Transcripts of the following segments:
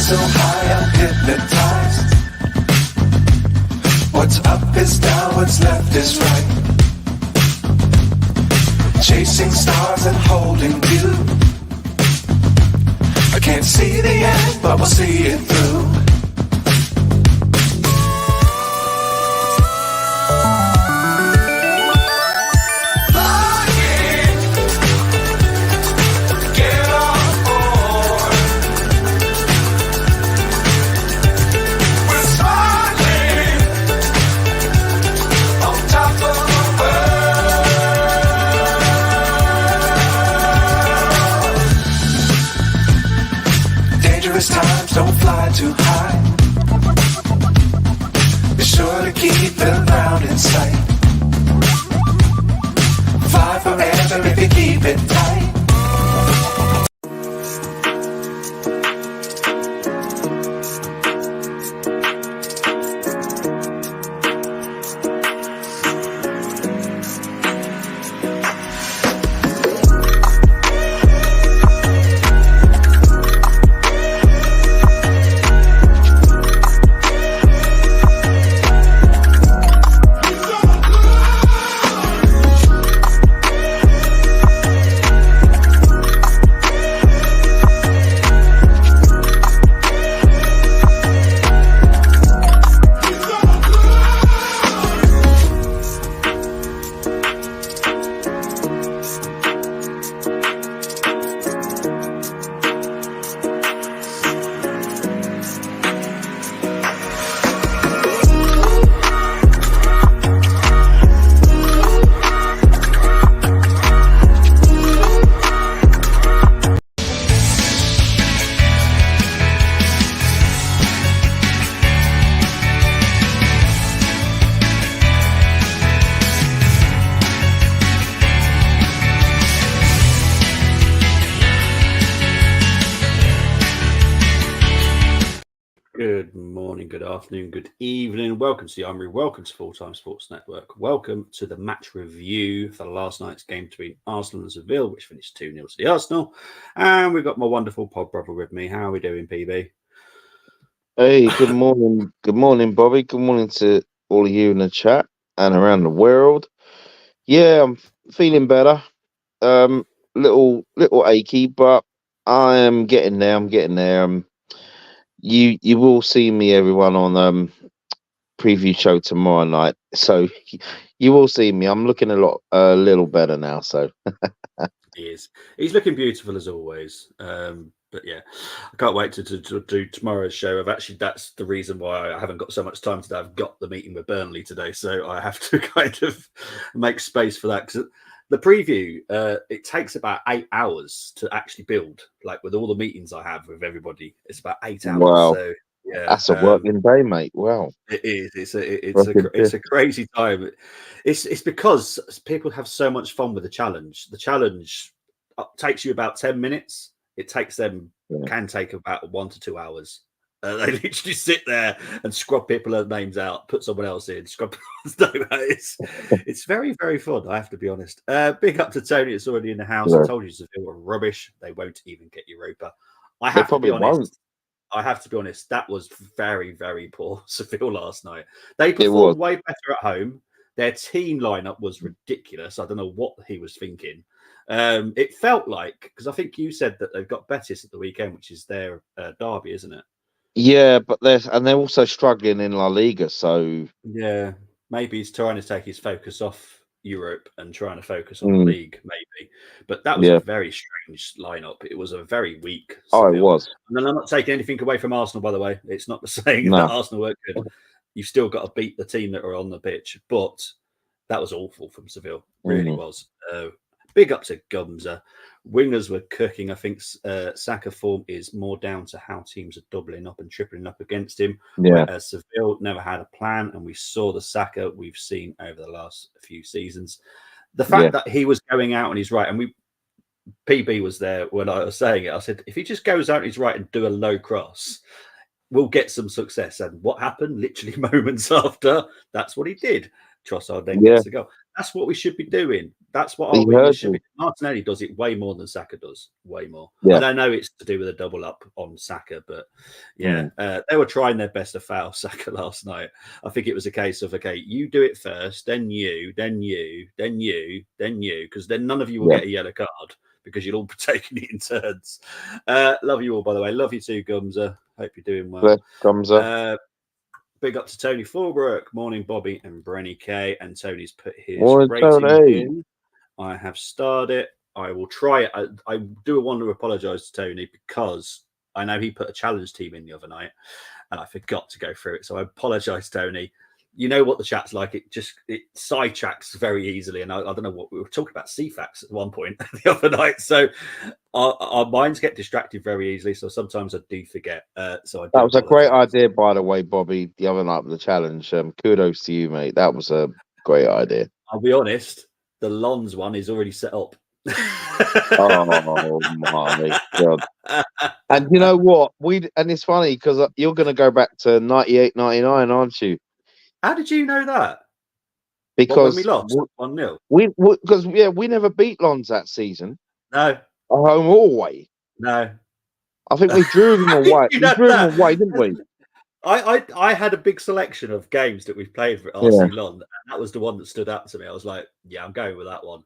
so high I'm hypnotized. What's up is down, what's left is right. Chasing stars and holding you. I can't see the end, but we'll see it through. Times don't fly too high. Be sure to keep the ground in sight. Fly forever if you keep it tight. Good morning, good afternoon, good evening. Welcome to the Armoury. Welcome to Full Time Sports Network. Welcome to the match review for last night's game between Arsenal and Sevilla, which finished 2-0 to the Arsenal. And we've got my wonderful pod brother with me. How are we doing, PB? Hey, good morning. Good morning, Bobby. Good morning to all of you in the chat and around the world. Yeah, I'm feeling better. Little achy, but I am getting there. I'm getting there. You will see me, everyone, on preview show tomorrow night. So you will see me. I'm looking a little better now. So He is. He's looking beautiful as always. But yeah, I can't wait to do tomorrow's show. That's the reason why I haven't got so much time today. I've got the meeting with Burnley today, so I have to kind of make space for that, because the preview, it takes about 8 hours to actually build. Like with all the meetings I have with everybody, it's about 8 hours. Wow. So yeah, that's a working day, mate. Wow, it is. It's a crazy time. It's because people have so much fun with the challenge. The challenge takes you about 10 minutes. It takes them can take about 1 to 2 hours. They literally sit there and scrub people's names out, put someone else in, scrub. It's very, very fun, I have to be honest. Big up to Tony. It's already in the house. I told you Seville were rubbish. They won't even get Europa. I have to be honest. That was very, very poor Seville last night. They performed way better at home. Their team lineup was ridiculous. I don't know what he was thinking. It felt like, because I think you said that they've got Betis at the weekend, which is their derby, isn't it? Yeah, but they're also struggling in La Liga. So yeah, maybe he's trying to take his focus off Europe and trying to focus on the league, maybe. But that was a very strange lineup. It was a very weak Seville. It was. And then I'm not taking anything away from Arsenal, by the way. It's not saying that Arsenal weren't good. You've still got to beat the team that are on the pitch. But that was awful from Seville. Really was. Big up to Gumza. Wingers were cooking. I think Saka form is more down to how teams are doubling up and tripling up against him. Yeah. Whereas Seville never had a plan, and we saw the Saka we've seen over the last few seasons. The fact that he was going out on his right, and PB was there when I was saying it. I said, if he just goes out on his right and do a low cross, we'll get some success. And what happened? Literally moments after, that's what he did. Trossard then gets the goal. That's what we should be doing. That's what He our wingers heard should you. be. Martinelli does it way more than Saka does. Way more. Yeah. And I know it's to do with a double up on Saka, but yeah, they were trying their best to foul Saka last night. I think it was a case of, okay, you do it first, then you, then you, then you, then you, because then none of you will get a yellow card because you'll all be taking it in turns. Love you all, by the way. Love you too, Gumza. Hope you're doing well. Gumza. Big up to Tony Fulbrook. Morning, Bobby and Brenny K. And Tony's put his Morning, rating Tony. in. I have started it. I will try it. I do want to apologise to Tony because I know he put a challenge team in the other night and I forgot to go through it. So I apologise, Tony. You know what the chat's like. It sidetracks very easily. And I don't know what we were talking about CFAX at one point the other night. So our minds get distracted very easily. So sometimes I do forget. So that was a great idea, by the way, Bobby, the other night with the challenge. Kudos to you, mate. That was a great idea. I'll be honest. The Lons one is already set up. Oh my God. And you know what? And it's funny because you're going to go back to 98, 99, aren't you? How did you know that? Because when we lost 1-0. Because we never beat Lons that season. No. Home or away. No. I think we drew them away. We drew them away, didn't we? I had a big selection of games that we've played for RC Lon, and that was the one that stood out to me. I was like, yeah, I'm going with that one.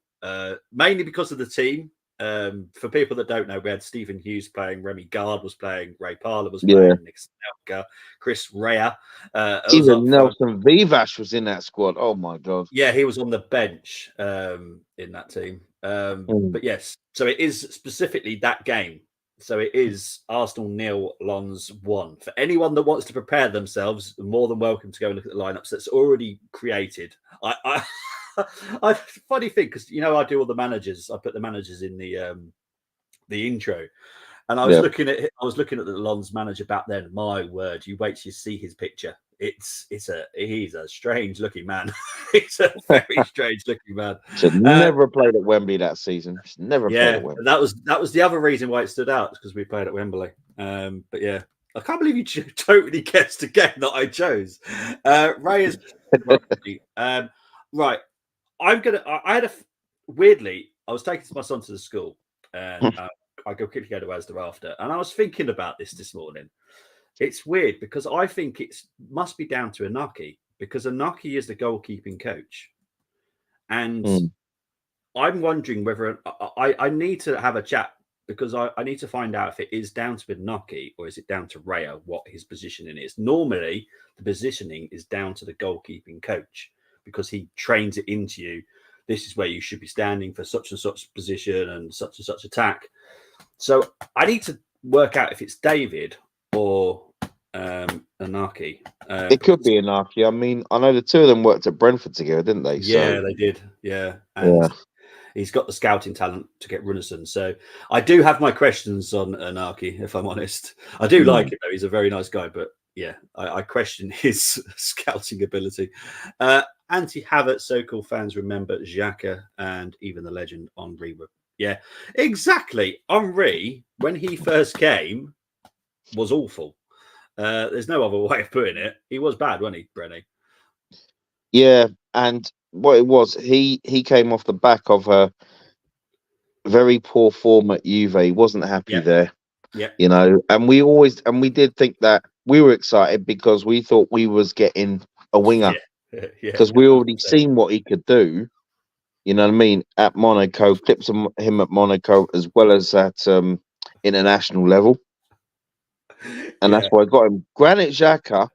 Mainly because of the team. For people that don't know, we had Stephen Hughes playing, Remy Gard was playing, Ray Parler was playing, Nick Snelka, Chris Rea. Even Nelson Vivash was in that squad. Oh my God. Yeah, he was on the bench in that team. But yes, so it is specifically that game. So it is Arsenal 0, Lons 1. For anyone that wants to prepare themselves, more than welcome to go and look at the lineups that's already created. I funny thing, because I do all the managers. I put the managers in the intro, and I was looking at the Lons manager back then. My word, you wait till you see his picture. He's a strange looking man. He's a very strange looking man. Should never played at Wembley that season. Should never played at Wembley. That was the other reason why it stood out, because we played at Wembley. But yeah, I can't believe you totally guessed the game that I chose. Ray is right. Weirdly, I was taking my son to the school, and I quickly go to Asda after, and I was thinking about this morning. It's weird because I think it must be down to Anaki, because Anaki is the goalkeeping coach, and I'm wondering whether I need to have a chat, because I need to find out if it is down to Anaki or is it down to Raya, what his positioning is. Normally, the positioning is down to the goalkeeping coach, because he trains it into you. This is where you should be standing for such and such position and such attack. So I need to work out if it's David or Anaki. It could be Anaki. I mean, I know the two of them worked at Brentford together, didn't they? Yeah, they did. Yeah. And he's got the scouting talent to get Runnison. So I do have my questions on Anaki, if I'm honest. I do like him, though. He's a very nice guy, but yeah, I question his scouting ability. Anti-Havert, so-called fans remember Xhaka and even the legend Armoury. Yeah, exactly. Armoury, when he first came, was awful. There's no other way of putting it. He was bad, wasn't he, Brenny? Yeah, and what it was, he came off the back of a very poor form at Juve. He wasn't happy there. Yeah. And we did think that we were excited because we thought we was getting a winger. Because we already seen what he could do. You know what I mean? At Monaco, clips of him at Monaco as well as at international level. And that's why I got him. Granit Xhaka,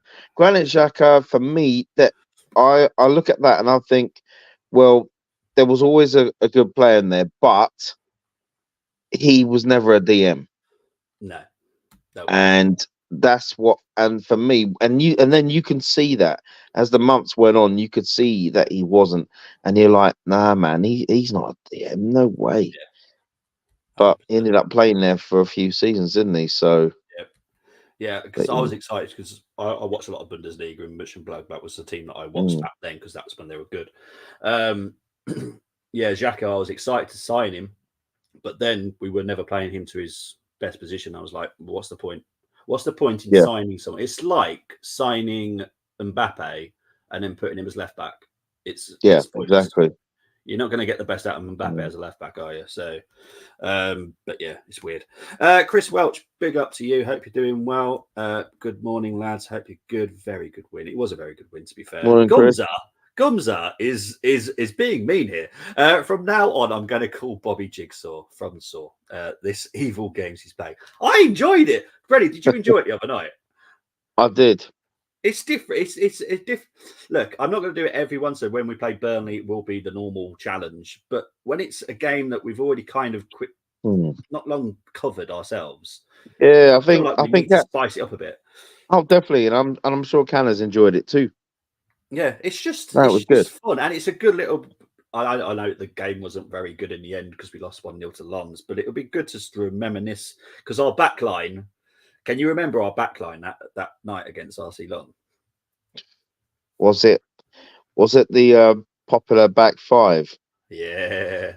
for me, that I look at that and I think, well, there was always a good player in there, but he was never a DM. No. And that's what, and for me, and then you can see that as the months went on, you could see that he wasn't, and you're like, nah, man, he's not a DM, no way. But he ended up playing there for a few seasons, didn't he? So yeah, because I was excited because I watched a lot of Bundesliga, and Mönchengladbach was the team that I watched back then, because that was when they were good. Xhaka, I was excited to sign him, but then we were never playing him to his best position. I was like, well, what's the point? What's the point in signing someone? It's like signing Mbappe and then putting him as left back. It's exactly. You're not going to get the best out of Mbappe as a left back, are you? So, but yeah, it's weird. Chris Welch, big up to you. Hope you're doing well. Good morning, lads. Hope you're good. Very good win. It was a very good win, to be fair. Morning, Chris. Gumza is being mean here. From now on, I'm going to call Bobby Jigsaw from Saw. This evil games he's playing. I enjoyed it. Freddie, did you enjoy it the other night? I did. It's different. It's different. Look, I'm not going to do it every one. So when we play Burnley, it will be the normal challenge. But when it's a game that we've already kind of not long covered ourselves, yeah, I think need to spice it up a bit. Oh, definitely, and I'm sure Canna's enjoyed it too. Yeah, it's just good fun, and it's a good little. I know the game wasn't very good in the end because we lost 1-0 to Lons, but it'll be good to reminisce because our backline. Can you remember our backline that night against RC Lons? Was it the popular back five? Yeah,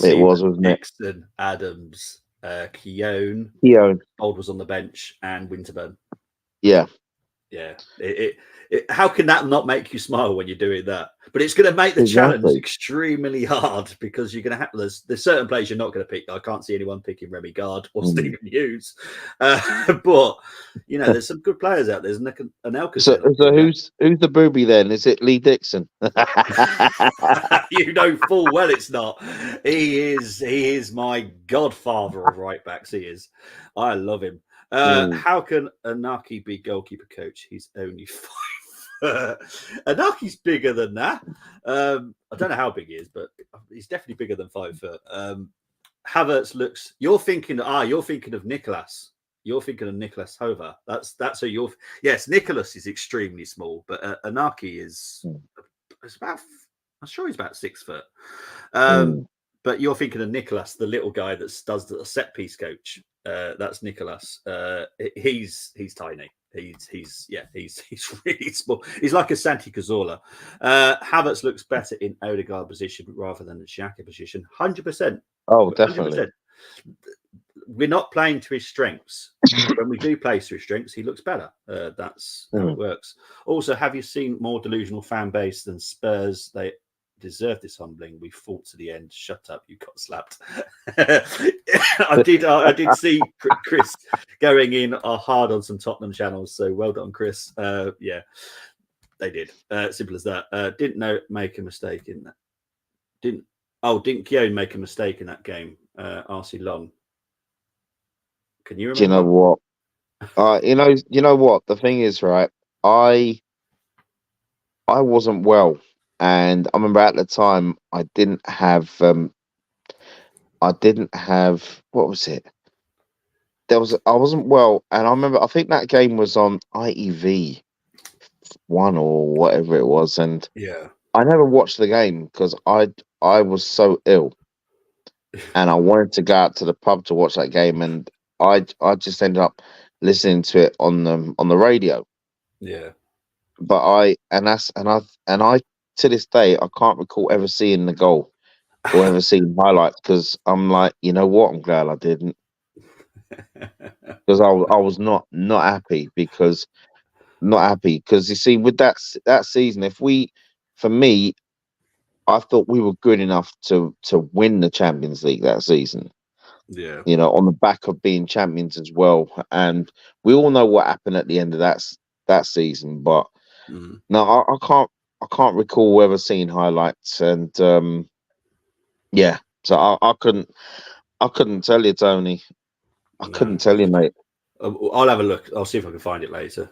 it was, wasn't it? Nixon, Adams, Keown. Old was on the bench, and Winterburn. Yeah. How can that not make you smile when you're doing that? But it's going to make the challenge extremely hard because you're going to have there's certain players you're not going to pick. I can't see anyone picking Remy Gard or Stephen Hughes, but you know there's some good players out there. There's Anelka. So who's the booby then? Is it Lee Dixon? You know full well it's not. He is my godfather of right backs. He is. I love him. How can Anaki be goalkeeper coach? He's only 5. Anaki's bigger than that. I don't know how big he is, but he's definitely bigger than 5 foot. Havertz looks. You're thinking of Nicholas. You're thinking of Nicholas Hover. That's who you're. Yes, Nicholas is extremely small, but Anaki is. It's about. I'm sure he's about 6 foot. But you're thinking of Nicholas, the little guy that does the set piece coach. That's Nicholas. He's tiny. He's really small. He's like a Santi Cazorla. Havertz looks better in Odegaard position rather than the Xhaka position. 100%. Oh, definitely. 100%. We're not playing to his strengths. When we do play to his strengths, he looks better. That's how it works. Also, have you seen more delusional fan base than Spurs? They deserve this humbling. We fought to the end. Shut up, you got slapped. I did see Chris going in hard on some Tottenham channels, so well done, Chris. Yeah, they did. Simple as that. Didn't make a mistake in that. Didn't Keown make a mistake in that game? RC Long. Can you remember? Do you know what? You know what? The thing is, right? I wasn't well. And I remember at the time I didn't have what was it? I wasn't well, and I remember I think that game was on ITV 1 or whatever it was, and yeah, I never watched the game because I was so ill, and I wanted to go out to the pub to watch that game, and I just ended up listening to it on the radio. Yeah, but I to this day, I can't recall ever seeing the goal or ever seeing highlights because I'm like, you know what? I'm glad I didn't because I was not happy because you see with that season, for me, I thought we were good enough to win the Champions League that season. Yeah, you know, on the back of being champions as well, and we all know what happened at the end of that season, but no, I can't recall ever seeing highlights, and yeah, so I couldn't tell you, Tony. I couldn't tell you, mate. I'll have a look. I'll see if I can find it later.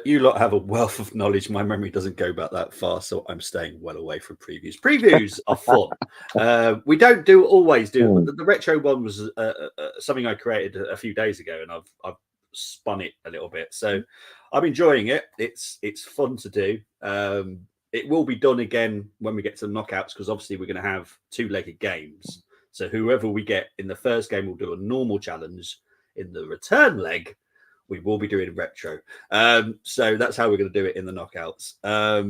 You lot have a wealth of knowledge. My memory doesn't go back that far, so I'm staying well away from previews. Previews are fun. We don't always do. The retro one was something I created a few days ago, and I've spun it a little bit. So I'm enjoying it. It's fun to do. It will be done again when we get to the knockouts because obviously we're going to have 2-legged games. So whoever we get in the first game will do a normal challenge. In the return leg, we will be doing retro. So that's how we're going to do it in the knockouts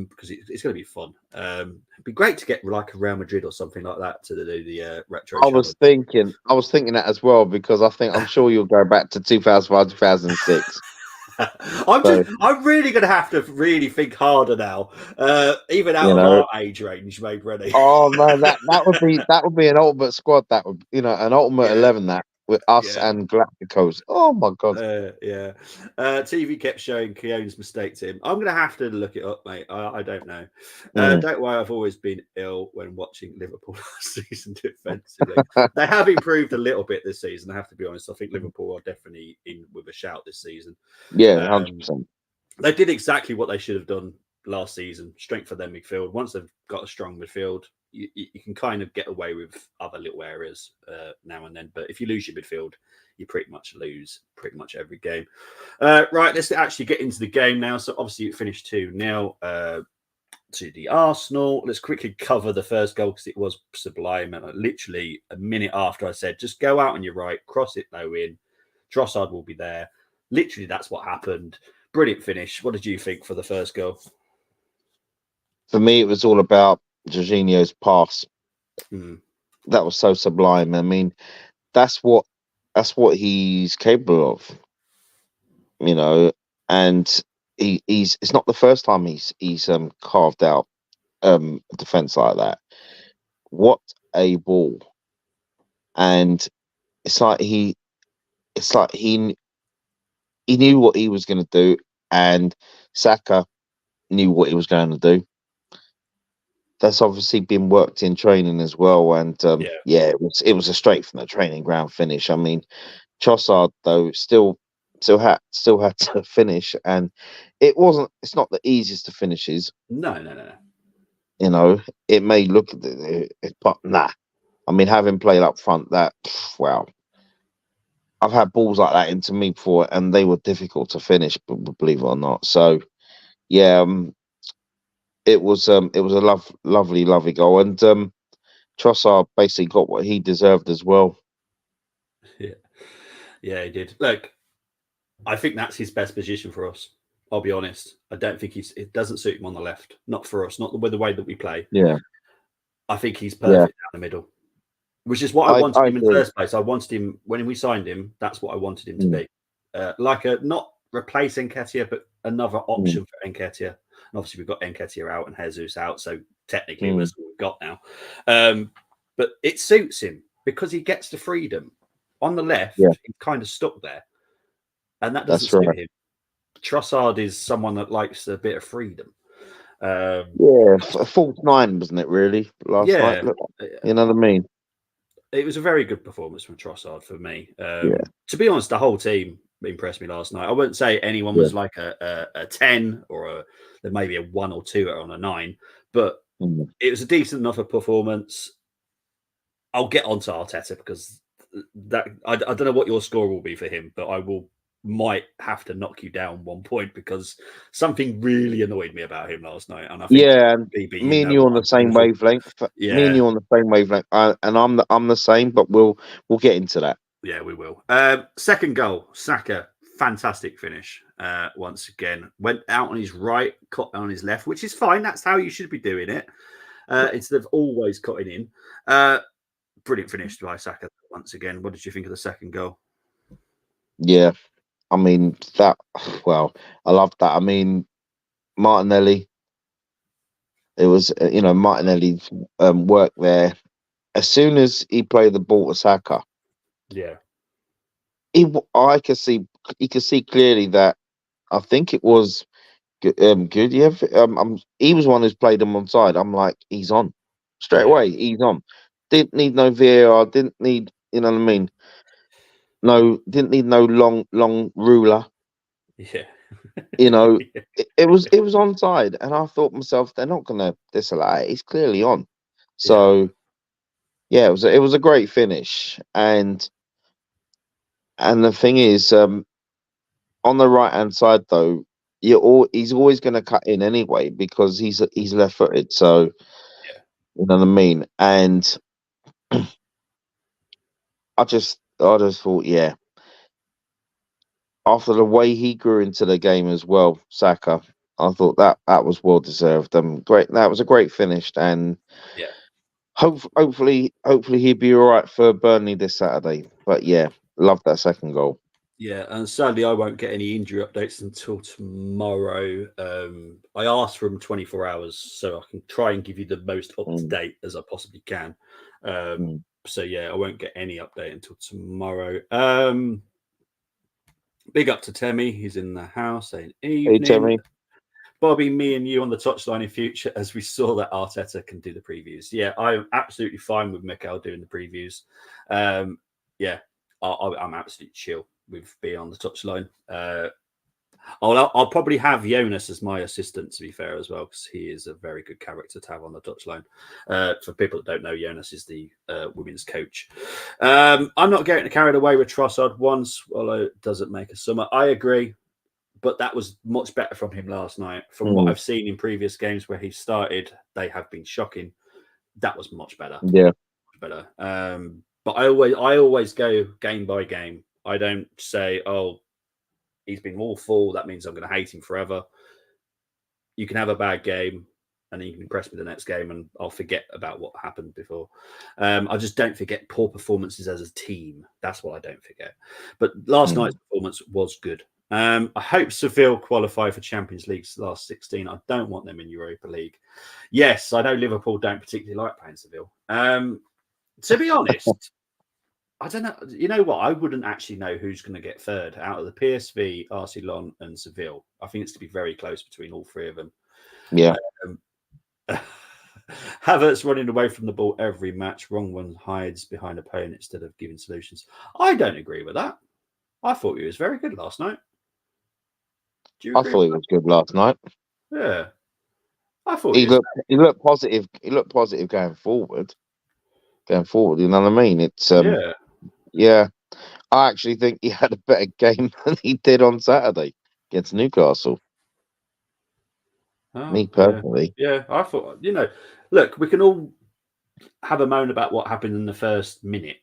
because it's going to be fun. It'd be great to get like a Real Madrid or something like that to do the retro. I was thinking that as well because I'm sure you'll go back to 2005, 2006. I'm really going to have to really think harder now, even out You of know, our age range, mate. Ready? oh man, that would be an ultimate squad. That would, an ultimate Yeah, 11 that with us yeah. and Galacticos. Oh my god. Yeah. TV kept showing Keown's mistake to him. I'm going to have to look it up, mate. I don't know. Mm. Don't worry, I've always been ill when watching Liverpool last season defensively. They have improved a little bit this season, I have to be honest. I think Liverpool are definitely in with a shout this season. Yeah, 100%. They did exactly what they should have done last season. Strengthen their midfield. Once they've got a strong midfield, you can kind of get away with other little areas now and then. But if you lose your midfield, you pretty much lose pretty much every game. Right, let's actually get into the game now. So obviously it finished 2-0 to the Arsenal. Let's quickly cover the first goal because it was sublime. And literally a minute after I said, just go out on your right, cross it low in. Trossard will be there. Literally, that's what happened. Brilliant finish. What did you think for the first goal? For me, it was all about Jorginho's pass. That was so sublime. I mean, that's what he's capable of, and he's it's not the first time he's carved out a defense like that. What a ball. And it's like he knew what he was going to do, and Saka knew what he was going to do. That's obviously been worked in training as well, and it was a straight from the training ground finish. I mean, Trossard though still had to finish, and it's not the easiest of finishes. No. It may look, but nah. I mean, having played up front, wow. I've had balls like that into me before, and they were difficult to finish, believe it or not. So, yeah, it was a lovely goal, and Trossard basically got what he deserved as well. Yeah, he did. Look, I think that's his best position for us. I'll be honest. I don't think it doesn't suit him on the left. Not for us. Not with the way that we play. Yeah, I think he's perfect down the middle, which is what I wanted him in the first place. I wanted him when we signed him. That's what I wanted him to be, not replace Nketiah, but another option for Nketiah. And obviously, we've got Nketiah out and Jesus out, so technically that's what we've got now. But it suits him because he gets the freedom on the left. He's kind of stuck there, and that doesn't suit him. Trossard is someone that likes a bit of freedom. A false nine, wasn't it? Really, last night. You know what I mean? It was a very good performance from Trossard for me. To be honest, the whole team impressed me last night. I wouldn't say anyone was like a 10 or there may be a 1 or 2 on a 9, but it was a decent enough a performance. I'll get onto Arteta because I don't know what your score will be for him, but I might have to knock you down 1 point because something really annoyed me about him last night. And I think me and you on the same wavelength. Me and you on the same wavelength, and I'm the same. But we'll get into that. Yeah, we will. Second goal, Saka, fantastic finish. Once again, went out on his right, cut on his left, which is fine. That's how you should be doing it instead of always cutting in. Brilliant finish by Saka once again. What did you think of the second goal? Yeah. I mean, I love that. I mean, Martinelli, it was, Martinelli worked there. As soon as he played the ball to Saka, you could see clearly that I think it was good. Yeah, he was one who's played him on side. I'm like, he's on straight away. He's on. Didn't need no VAR. Didn't need, you know what I mean? No, didn't need no long ruler. Yeah. It was onside, and I thought to myself, they're not going to disallow it. He's clearly on. So, it was a great finish, and the thing is, on the right hand side though, he's always going to cut in anyway because he's left footed. So, you know what I mean. And I just thought, after the way he grew into the game as well, Saka, I thought that was well deserved. Great. That was a great finish, and hopefully he'll be all right for Burnley this Saturday. But love that second goal. Yeah, and sadly, I won't get any injury updates until tomorrow. I asked for them 24 hours, so I can try and give you the most up to date as I possibly can. So yeah, I won't get any update until tomorrow. Big up to Temmie, he's in the house saying evening. Hey, Temmie. Bobby, me and you on the touchline in future, as we saw that Arteta can do the previews. Yeah, I'm absolutely fine with Mikel doing the previews. Yeah, I'm absolutely chill with being on the touchline. I'll probably have Jonas as my assistant, to be fair, as well, because he is a very good character to have on the touchline. For people that don't know, Jonas is the women's coach. I'm not getting carried away with Trossard once, although it doesn't make a summer. I agree, but that was much better from him last night. From what I've seen in previous games where he started, they have been shocking. That was much better. Yeah, much better. But I always go game by game. I don't say, oh, he's been awful, that means I'm going to hate him forever. You can have a bad game and then you can impress me the next game and I'll forget about what happened before. I just don't forget poor performances as a team. That's what I don't forget. But last night's performance was good. I hope Seville qualify for Champions League's last 16. I don't want them in Europa League. Yes, I know Liverpool don't particularly like playing Seville. To be honest, I don't know. You know what? I wouldn't actually know who's going to get third out of the PSV, Arsenal, and Seville. I think it's to be very close between all three of them. Yeah. Havertz running away from the ball every match. Wrong one hides behind opponent instead of giving solutions. I don't agree with that. I thought he was very good last night. I thought he was good last night. Yeah. I thought he looked positive. He looked positive going forward. You know what I mean? It's yeah. I actually think he had a better game than he did on Saturday against Newcastle. Me personally. Yeah, I thought, look, we can all have a moan about what happened in the first minute.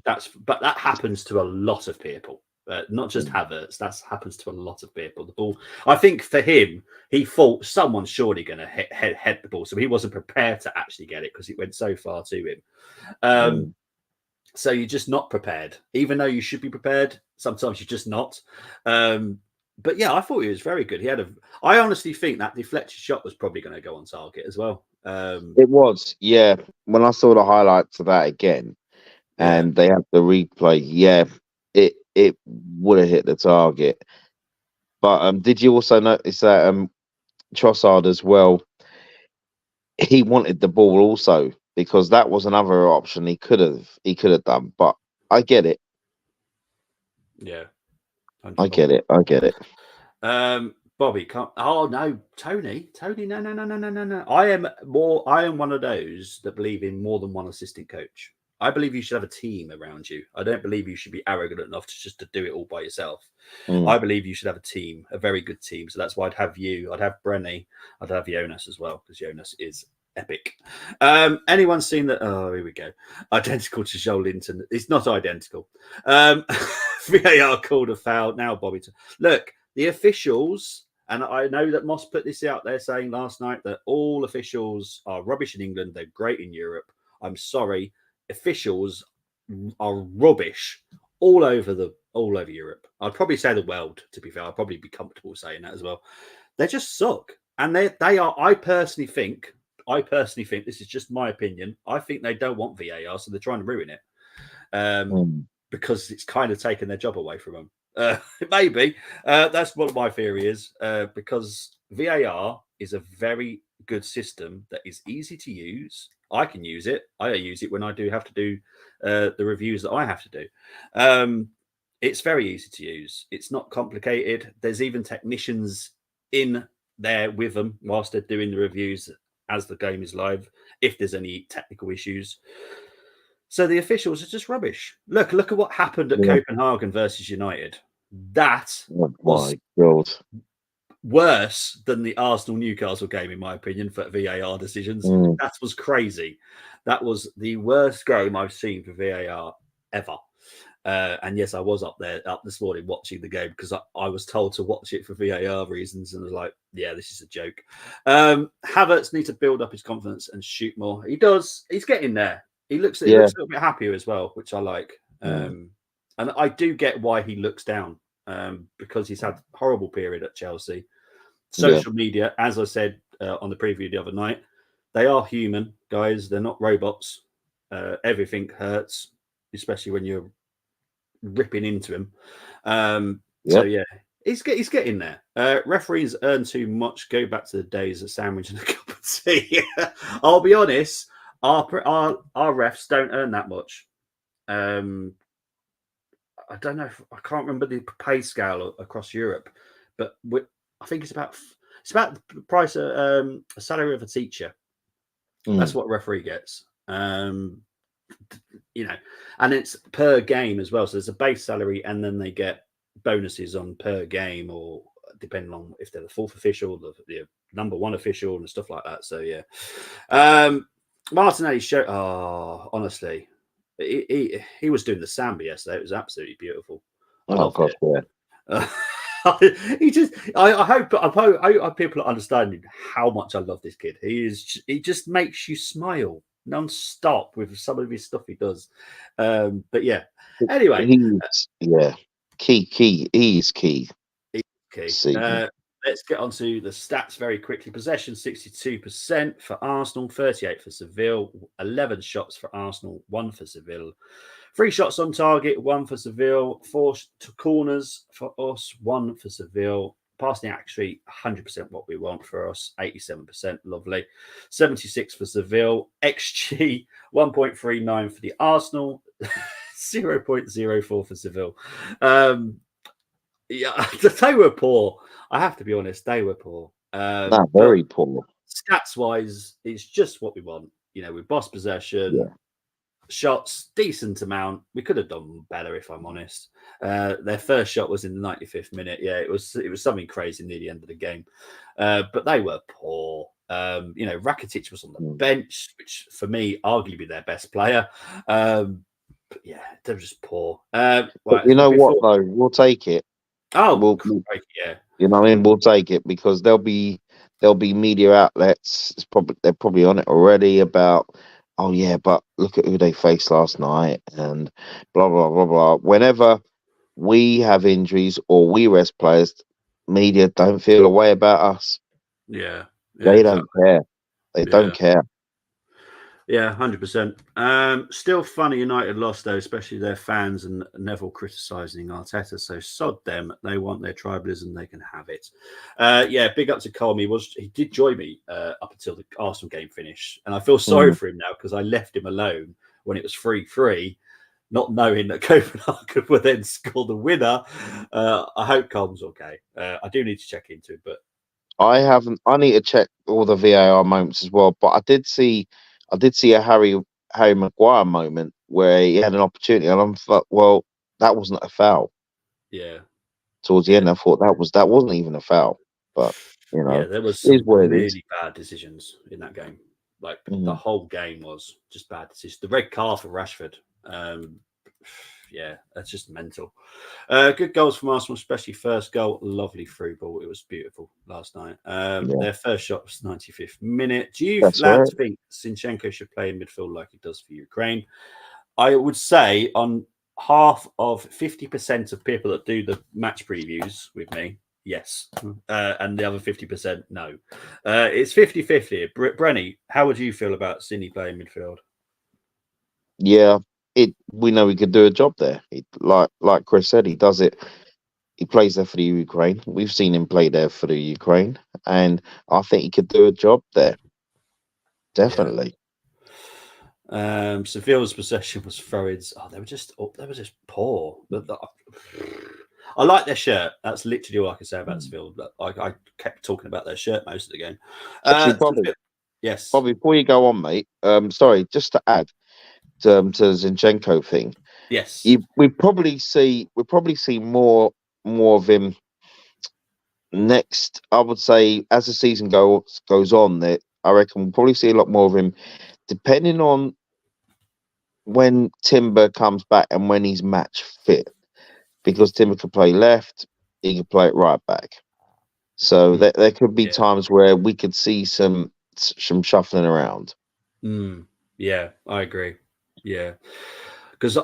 But that happens to a lot of people. Not just Havertz. That happens to a lot of people. The ball, I think, for him, he thought someone's surely going to head the ball, so he wasn't prepared to actually get it because it went so far to him. So you're just not prepared, even though you should be prepared. Sometimes you're just not. But yeah, I thought he was very good. I honestly think that deflected shot was probably going to go on target as well. It was, yeah. When I saw the highlights of that again, and they have the replay, it would have hit the target. But did you also notice that Trossard as well? He wanted the ball also, because that was another option he could have done. But I get it. Yeah, 100%. I get it. Bobby, oh no, Tony, no. I am one of those that believe in more than one assistant coach. I believe you should have a team around you. I don't believe you should be arrogant enough to do it all by yourself. I believe you should have a team, a very good team. So that's why I'd have you. I'd have Brenny. I'd have Jonas as well, because Jonas is epic. Anyone seen that? Oh, here we go. Identical to Joel Linton. It's not identical. VAR called a foul. Now, Bobby. Look, the officials, and I know that Moss put this out there saying last night that all officials are rubbish in England. They're great in Europe. I'm sorry. Officials are rubbish all over Europe. I'd probably say the world, to be fair. I'd probably be comfortable saying that as well. They just suck. And they are, I personally think, this is just my opinion, I think they don't want VAR, so they're trying to ruin it. Because it's kind of taken their job away from them. Maybe. That's what my theory is. Because VAR is a very good system that is easy to use. I can use it. I use it when I do have to do the reviews that I have to do. It's very easy to use. It's not complicated. There's even technicians in there with them whilst they're doing the reviews as the game is live, if there's any technical issues. So the officials are just rubbish. Look at what happened at Copenhagen versus United. That was worse than the Arsenal-Newcastle game, in my opinion, for VAR decisions. That was crazy. That was the worst game I've seen for VAR ever. And yes, I was up this morning watching the game because I was told to watch it for VAR reasons, and I was like, yeah, this is a joke. Havertz needs to build up his confidence and shoot more. He does. He's getting there. He looks a little bit happier as well, which I like. And and I do get why he looks down because he's had a horrible period at Chelsea. Social media, as I said on the preview the other night, they are human, guys. They're not robots. Everything hurts, especially when you're ripping into him. So yeah, he's getting there. Referees earn too much. Go back to the days of sandwich and a cup of tea. I'll be honest, our refs don't earn that much. I don't know. I can't remember the pay scale across Europe, but I think it's about the price of a salary of a teacher. That's what a referee gets. You know, and it's per game as well. So there's a base salary, and then they get bonuses on per game, or depending on if they're the fourth official, the number one official, and stuff like that. So yeah, Martinelli show. Oh, honestly, he was doing the samba yesterday. It was absolutely beautiful. I loved it. Yeah. I hope people are understanding how much I love this kid. He just makes you smile non-stop with some of his stuff he does. But yeah, anyway, key. He is key. Let's get on to the stats very quickly. Possession 62% for Arsenal, 38 for Seville, 11 shots for Arsenal, 1 for Seville. 3 shots on target, 1 for Seville, 4 to corners for us, 1 for Seville. Passing actually 100% what we want for us, 87%, lovely. 76 for Seville, XG 1.39 for the Arsenal, 0.04 for Seville. Yeah, they were poor. I have to be honest, they were poor. Very poor. Stats-wise, it's just what we want. You know, with boss possession, shots, decent amount. We could have done better, if I'm honest. Their first shot was in the 95th minute. Yeah, it was something crazy near the end of the game. But they were poor. You know, Rakitic was on the bench, which for me, arguably their best player. But yeah, they're just poor. Right, you know what, though? We'll take it. Oh, yeah. You know what I mean? We'll take it because there'll be media outlets. They're probably on it already about, oh yeah, but look at who they faced last night and blah blah blah blah. Whenever we have injuries or we rest players, media don't feel a way about us. Yeah, they don't care. They don't care. Yeah, 100%. Still funny United lost, though, especially their fans and Neville criticising Arteta. So sod them. They want their tribalism. They can have it. Yeah, big up to Colm. He did join me up until the Arsenal game finished. And I feel sorry for him now because I left him alone when it was 3-3, not knowing that Copenhagen would then score the winner. I hope Colm's okay. I do need to check into it, but I need to check all the VAR moments as well. But I did see a Harry Maguire moment where he had an opportunity, and I'm like, well, that wasn't a foul. Yeah. Towards the end, I thought that wasn't even a foul. But you know, there was some really bad decisions in that game. Like the whole game was just bad decisions. The red card for Rashford. Yeah, that's just mental. Good goals from Arsenal, especially first goal. Lovely through ball. It was beautiful last night. Their first shot was 95th minute. Do you lads think Zinchenko should play in midfield like he does for Ukraine? I would say on half of 50% of people that do the match previews with me, yes. And the other 50%, no. It's 50-50. Brenny, how would you feel about Cine playing midfield? Yeah. We know he could do a job there. Like Chris said, he does it. He plays there for the Ukraine. We've seen him play there for the Ukraine, and I think he could do a job there. Definitely. Yeah. Seville's possession was throw-ins. Oh, they were just poor. I like their shirt. That's literally all I can say about Seville. I kept talking about their shirt most of the game. Actually, Bobby, yes. Bobby, before you go on, mate. Sorry, just to add. To Zinchenko thing, yes, we probably see more of him next. I would say as the season goes on, that I reckon we'll probably see a lot more of him, depending on when Timber comes back and when he's match fit, because Timber could play left, he could play it right back. So there could be times where we could see some shuffling around. Yeah, I agree. Yeah, because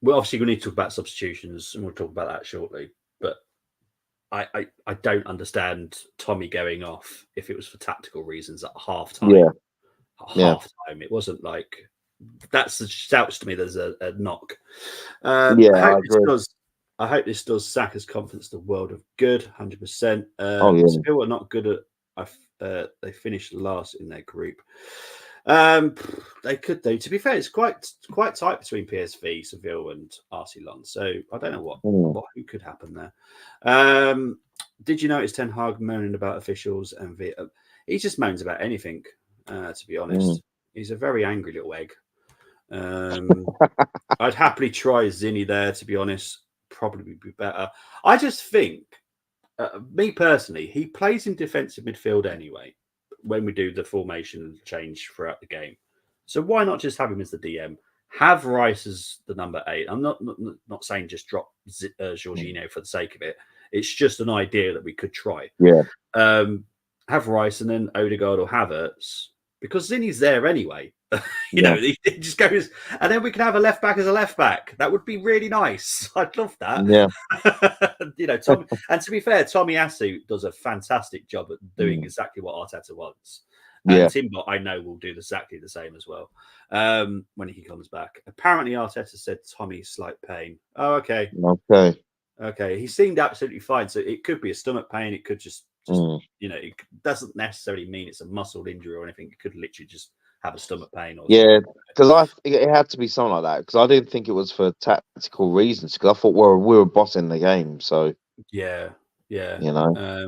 Well, obviously, we need to talk about substitutions, and we'll talk about that shortly. But I don't understand Tommy going off if it was for tactical reasons at half time. Yeah. At Yeah. half time, it wasn't like that shouts to me there's a knock. Yeah, I hope this does Saka's confidence the world of good, 100%. Oh, yeah. Still are not good at. They finished last in their group. They could do. To be fair, it's quite tight between PSV, Seville, and Arsenal. So I don't know who could happen there. Did you notice Ten Hag moaning about officials and he just moans about anything? To be honest, he's a very angry little egg. I'd happily try Zinni there. To be honest, probably be better. I just think, me personally, he plays in defensive midfield anyway when we do the formation change throughout the game. So why not just have him as the DM? Have Rice as the number 8. I'm not saying just drop Jorginho for the sake of it. It's just an idea that we could try. Yeah. Have Rice and then Odegaard or Havertz, because Zinni's there anyway. You know, he just goes, and then we can have a left back as a left back. That would be really nice. I'd love that. Yeah. You know, Tom, and to be fair, Tommy Asu does a fantastic job at doing exactly what Arteta wants. And Timber, I know, will do exactly the same as well when he comes back. Apparently, Arteta said Tommy's slight pain. Oh, okay. Okay. He seemed absolutely fine. So it could be a stomach pain. It could just you know, it doesn't necessarily mean it's a muscle injury or anything. It could literally just have a stomach pain. Or because it had to be something like that, because I didn't think it was for tactical reasons, because I thought we were bossing the game. So yeah, you know.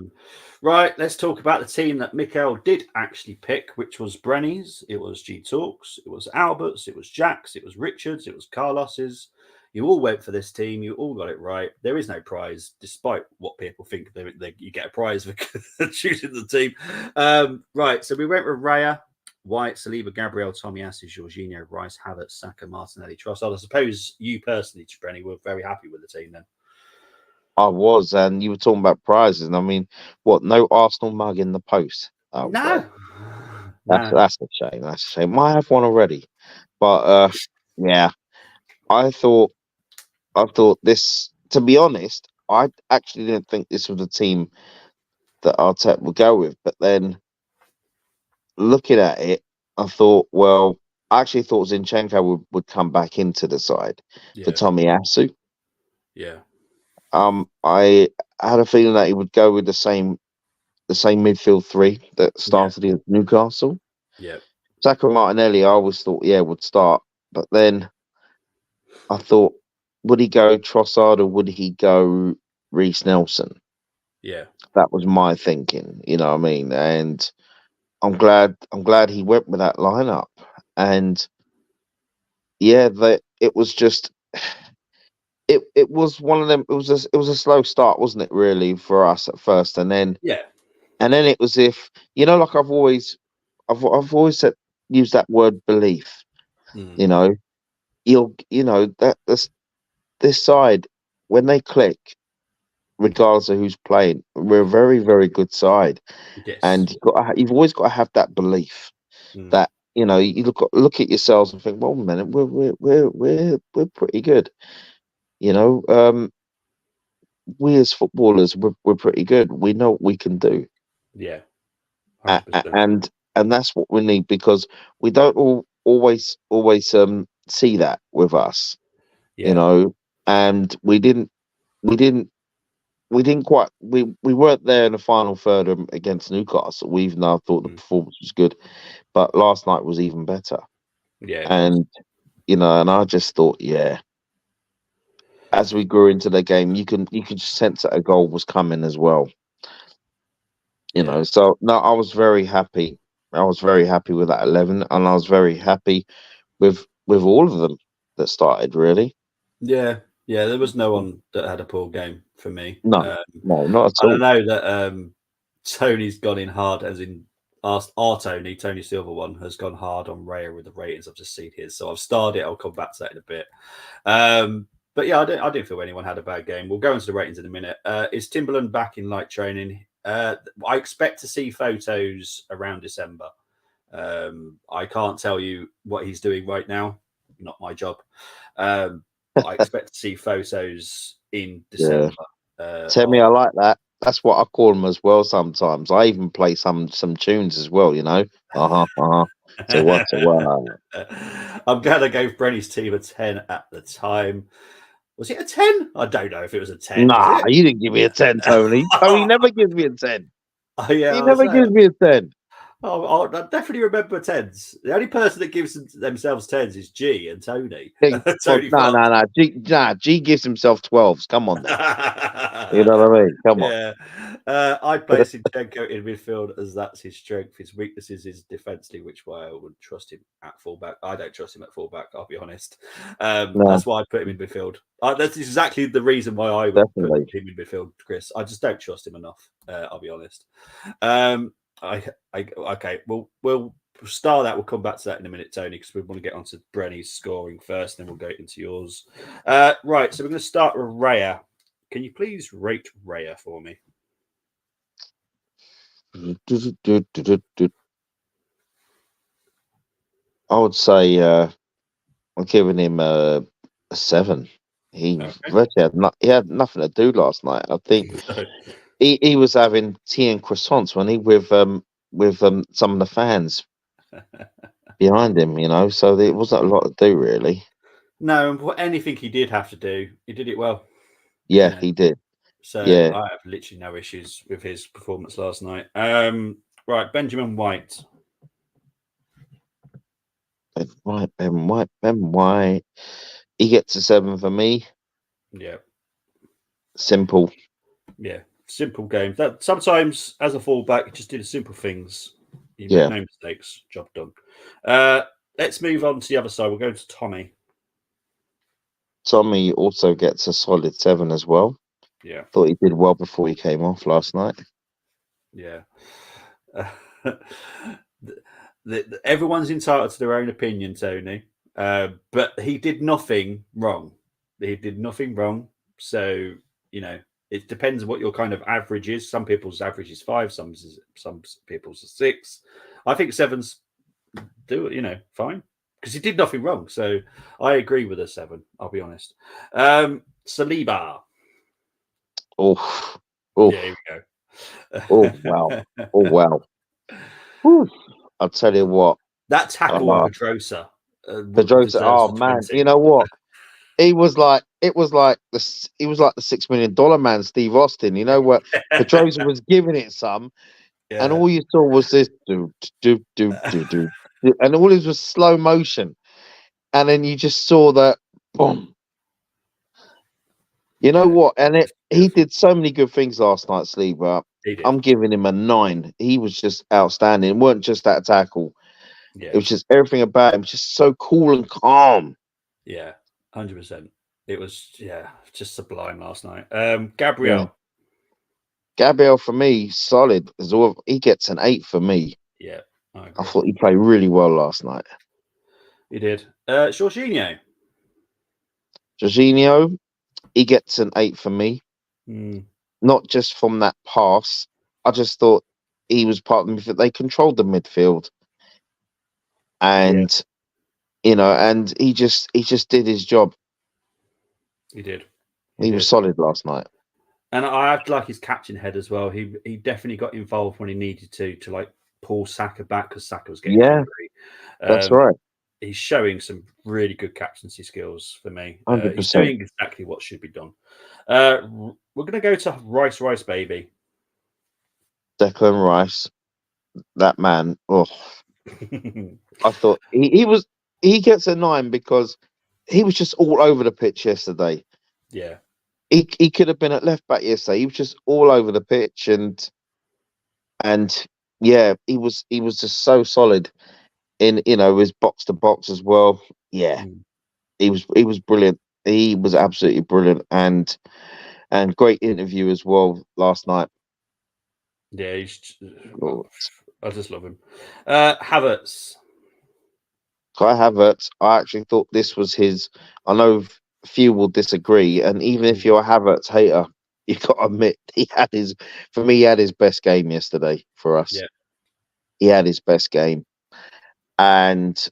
Right, let's talk about the team that Mikel did actually pick, which was Brenny's, it was G Talks, it was Albert's, it was Jack's, it was Richard's, it was Carlos's. You all went for this team. You all got it right. There is no prize, despite what people think you get a prize for choosing the team. Right, so we went with Raya, White, Saliba, Gabriel, Tomiyasu, Jorginho, Rice, Havertz, Saka, Martinelli, Trossard. I suppose you personally, Brenny, were very happy with the team then. I was, and you were talking about prizes, and I mean, what? No Arsenal mug in the post? Oh, no. That's a shame. That's a shame. Might have one already, but yeah, I thought this. To be honest, I actually didn't think this was the team that Arteta would go with. But then, looking at it, I thought, well, I actually thought Zinchenko would come back into the side for Tomiyasu. Yeah. I had a feeling that he would go with the same midfield 3 that started in Newcastle. Yeah. Saka and Martinelli, I always thought, would start. But then I thought, would he go Trossard or would he go Reece Nelson? Yeah. That was my thinking, you know what I mean? And I'm glad he went with that lineup. And it was just it was one of them. It was a slow start, wasn't it? Really, for us at first, and then it was like I've always said, use that word belief. You know, this side, when they click, regardless of who's playing, we're a very, very good side. Yes. And you've always got to have that belief that you look at yourselves and think, well, a minute, we're pretty good. You know, we as footballers, we're pretty good. We know what we can do. Yeah. 100%. And that's what we need, because we don't always see that with us. You know, and we weren't there in the final third against Newcastle. We even thought the performance was good, but last night was even better. Yeah. And and I just thought, as we grew into the game, you could just sense that a goal was coming as well. You know, so no, I was very happy. I was very happy with that 11, and I was very happy with all of them that started, really. Yeah. Yeah, there was no one that had a poor game for me. No, not at all. I know that Tony's gone in hard, as in our Tony Silver one has gone hard on Raya with the ratings I've just seen here. So I've started it. I'll come back to that in a bit. But yeah, I didn't feel anyone had a bad game. We'll go into the ratings in a minute. Is Timberland back in light training? I expect to see photos around December. I can't tell you what he's doing right now. Not my job. but I expect to see photos in December. Tell I like that. That's what I call them as well. Sometimes I even play some tunes as well. You know. So what? I'm glad I gave Brenny's team a 10 at the time. Was it a 10? I don't know if it was a 10. Nah, you didn't give me a 10, Tony. Tony never gives me a 10. Oh, yeah, he never gives me a 10. I definitely remember 10s. The only person that gives themselves 10s is G and Tony. No. G gives himself 12s. Come on, now. You know what I mean? Come on. Yeah. I'd play Zinchenko in midfield as that's his strength. His weaknesses is defensively, which way I would trust him at fullback. I don't trust him at fullback, I'll be honest. That's why I put him in midfield. That's exactly the reason why I would put him in midfield, Chris. I just don't trust him enough, I'll be honest. Okay, we'll start that. We'll come back to that in a minute, Tony, because we want to get onto Brenny's scoring first, and then we'll go into yours. Right, so we're going to start with Raya. Can you please rate Raya for me? I would say I'm giving him a 7. He had nothing to do last night. I think he was having tea and croissants when he with some of the fans behind him, you know. So there wasn't a lot to do really. No, anything he did have to do, he did it well. Yeah, he did. So I have literally no issues with his performance last night. Right, Benjamin White. Ben White. He gets a 7 for me. Yeah. Simple. Yeah, simple game. That sometimes as a fullback, you just do the simple things. You make no mistakes. Job done. Let's move on to the other side. We'll go to Tommy. Tommy also gets a solid 7 as well. Yeah. Thought he did well before he came off last night. Yeah. Everyone's entitled to their own opinion, Tony. But he did nothing wrong. So, you know, it depends what your kind of average is. Some people's average is 5, some people's is 6. I think 7's fine. Because he did nothing wrong. So I agree with a 7, I'll be honest. Saliba. Oh. Yeah, here we go. Oh, wow. Whew. I'll tell you what. That tackle on Trossard. Trossard, oh man, you know what? He was like the $6 million man, Steve Austin. You know what? Trossard was giving it some, and all you saw was this do, and all it was slow motion, and then you just saw that boom. You know what? And he did so many good things last night, Sleeper. I'm giving him a 9. He was just outstanding. It weren't just that tackle. Yeah. It was just everything about him, just so cool and calm. Yeah, 100%. It was, just sublime last night. Gabriel. Yeah. Gabriel, for me, solid. He gets an 8 for me. Yeah, I thought he played really well last night. He did. Jorginho, he gets an 8 for me. Not just from that pass. I just thought he was part of the midfield. They controlled the midfield. And and he just did his job. He did. He was solid last night. And I have to like his catching head as well. He definitely got involved when he needed to like pull Saka back because Saka was getting angry. That's right. He's showing some really good captaincy skills for me. 100%. He's doing exactly what should be done. We're going to go to Rice Baby. Declan Rice, that man. Oh, I thought he gets a 9 because he was just all over the pitch yesterday. Yeah, he could have been at left back yesterday. He was just all over the pitch and yeah, he was just so solid in his box to box as well. Yeah, he was brilliant. He was absolutely brilliant and great interview as well last night. Yeah, I just love him. Havertz. Kai Havertz, I actually thought this was his. I know few will disagree, and even if you're a Havertz hater, you got to admit he had his best game yesterday for us. Yeah, he had his best game, and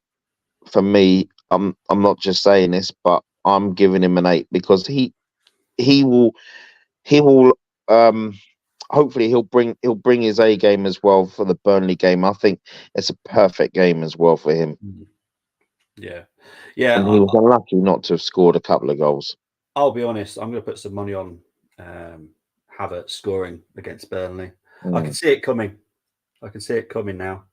for me, I'm not just saying this, but I'm giving him an 8 because he will hopefully he'll bring his A game as well for the Burnley game. I think it's a perfect game as well for him. Yeah. And he was unlucky not to have scored a couple of goals. I'll be honest, I'm going to put some money on Havertz scoring against Burnley. I can see it coming. I can see it coming now.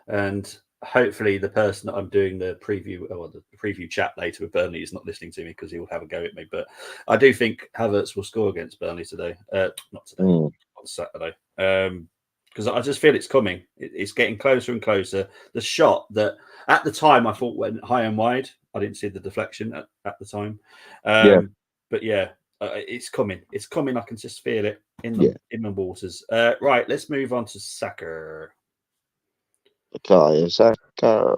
And hopefully the person that I'm doing the preview chat later with Burnley is not listening to me because he will have a go at me. But I do think Havertz will score against Burnley today. Not today, on Saturday. Because I just feel it's coming. It's getting closer and closer. The shot that at the time I thought went high and wide. I didn't see the deflection at the time. But yeah, it's coming. It's coming. I can just feel it in the waters. Right, let's move on to Saka. Okay, Saka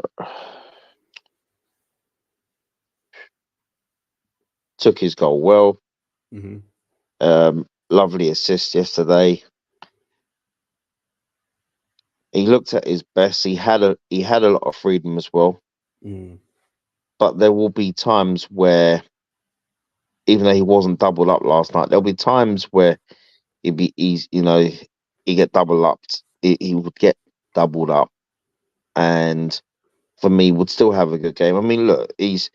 took his goal well. Lovely assist yesterday. He looked at his best. He had a lot of freedom as well. But there will be times where, even though he wasn't doubled up last night, there'll be times where he get double upped. He would get doubled up, and for me, would still have a good game. I mean, look, he's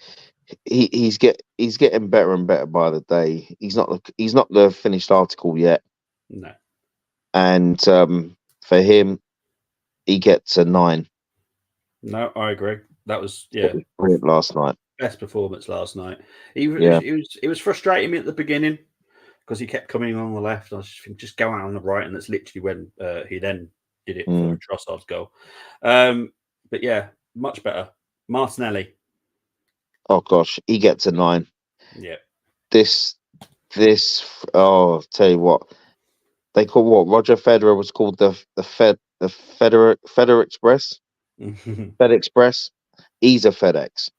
getting better and better by the day. He's not the finished article yet. No. And for him, he gets a 9. No, I agree. That was brilliant last night. Best performance last night. It was frustrating me at the beginning because he kept coming on the left. I was just thinking, just go out on the right, and that's literally when he then did it for Trossard's goal. But yeah, much better. Martinelli. Oh gosh, he gets a 9. Yeah. This. Oh, tell you what, they call what Roger Federer was called the Feder Express. Fed Express. He's a FedEx.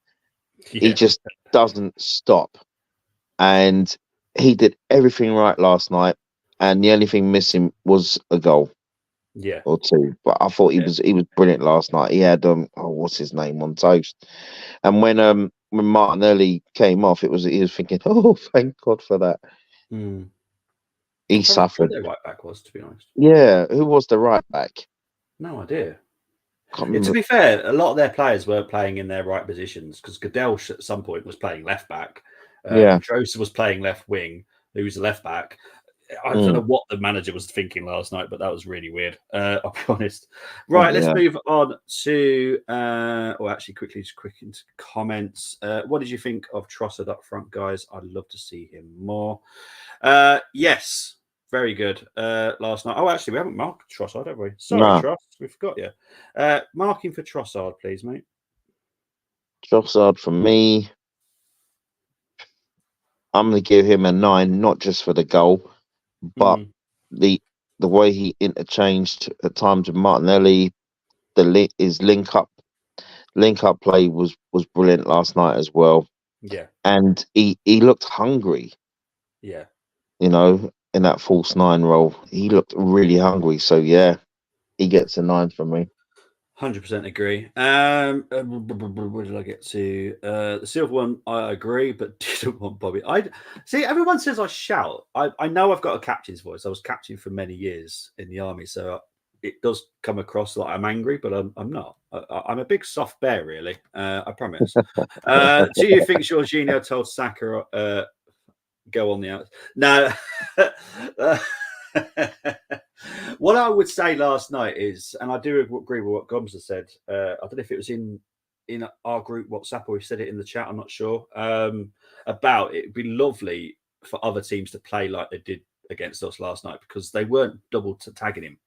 Yeah. He just doesn't stop, and he did everything right last night. And the only thing missing was a goal, or 2. But I thought he was brilliant last night. He had what's his name on toast. And when Martinelli came off, he was thinking, oh, thank God for that. He suffered. Who the right back was, to be honest. Yeah, who was the right back? No idea. To be fair, a lot of their players weren't playing in their right positions because Gadelsh at some point was playing left back. Trossard was playing left wing, who was a left back. I don't know what the manager was thinking last night, but that was really weird. I'll be honest. Right, let's move on to, quickly into comments. What did you think of Trossard up front, guys? I'd love to see him more. Yes. Very good. Last night. Oh, actually, we haven't marked Trossard, have we? Sorry, Tross. We forgot you. Marking for Trossard, please, mate. Trossard for me. I'm going to give him a 9, not just for the goal, but the way he interchanged at times with Martinelli, his link up play was brilliant last night as well. Yeah. And he looked hungry. Yeah. In that false 9 role, he looked really hungry. So yeah, he gets a 9 from me. 100% agree. Where did I get to? The silver one, I agree, but didn't want Bobby. I see. Everyone says I shout. I know I've got a captain's voice. I was captain for many years in the army, so it does come across like I'm angry, but I'm not. I'm a big soft bear, really. I promise. Do you think Jorginho told Saka? Go on the outs. No. What I would say last night is, and I do agree with what Gomza said. I don't know if it was in our group WhatsApp or he said it in the chat. I'm not sure. About it'd be lovely for other teams to play like they did against us last night because they weren't double tagging him.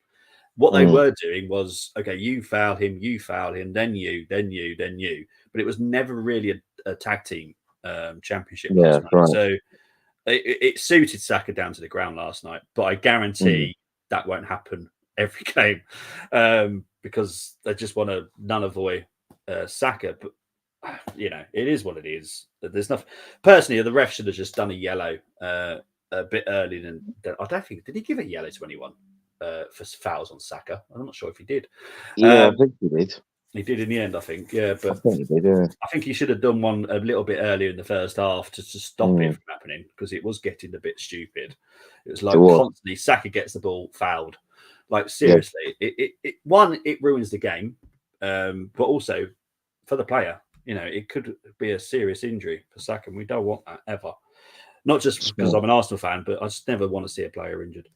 What they were doing was, okay, you foul him, then you. But it was never really a tag team championship last night. Right. So it suited Saka down to the ground last night, but I guarantee that won't happen every game because they just want to nullify Saka. But it is what it is. There's nothing. Personally, the ref should have just done a yellow a bit early. Than I don't think did he give a yellow to anyone for fouls on Saka? I'm not sure if he did. Yeah, I think he did. He did in the end, I think. Yeah, but I think he did, yeah. I think he should have done one a little bit earlier in the first half to stop it from happening because it was getting a bit stupid. It was like constantly Saka gets the ball fouled. Like seriously, it ruins the game, but also for the player, it could be a serious injury for Saka, and we don't want that ever. Not just because I'm an Arsenal fan, but I just never want to see a player injured.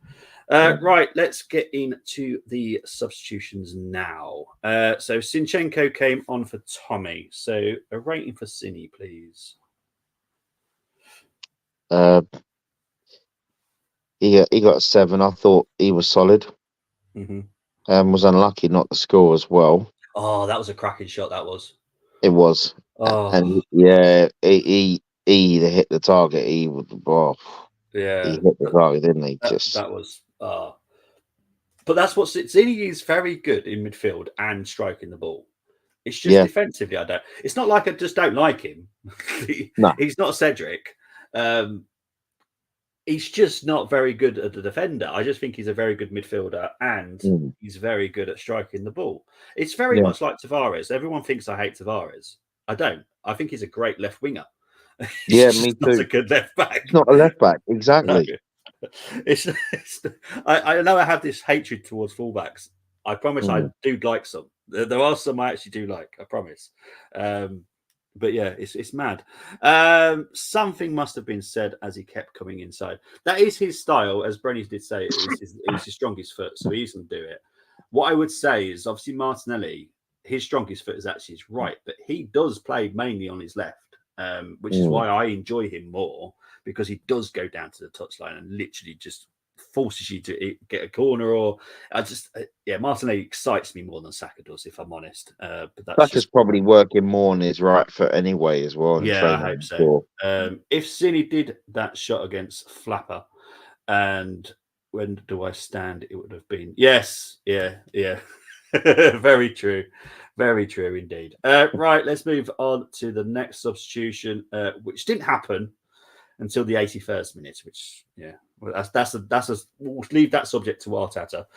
Right, let's get into the substitutions now. So Zinchenko came on for Tommy. So a rating for Cini, please. He got a 7. I thought he was solid. Was unlucky not to score as well. Oh, that was a cracking shot. That was. It was. Oh. And yeah, he either hit the target. He would. Oh, yeah, he hit the target, didn't he? That was. But that's what Zini is very good in midfield and striking the ball. It's just defensively, I don't. It's not like I just don't like him. No. He's not Cedric. He's just not very good at the defender. I just think he's a very good midfielder and he's very good at striking the ball. It's very much like Tavares. Everyone thinks I hate Tavares. I don't. I think he's a great left winger. Yeah, me too. Not a good left back. It's not a left back, exactly. No. I know I have this hatred towards fullbacks. I promise I do like some. There are some I actually do like. I promise. But yeah, it's mad. Something must have been said as he kept coming inside. That is his style, as Brenny did say. It was his strongest foot, so he's going to do it. What I would say is, obviously, Martinelli, his strongest foot is actually his right, but he does play mainly on his left, which is why I enjoy him more, because he does go down to the touchline and literally just forces you to get a corner. Or Martinelli excites me more than Saka does, if I'm honest. But that's just probably working more on his right foot anyway as well. Yeah, I hope so. If Cini did that shot against Flapper, and when do I stand? It would have been yes, yeah. Very true. Very true indeed. Right, let's move on to the next substitution, which didn't happen until the 81st minute, which we'll leave that subject to Arteta.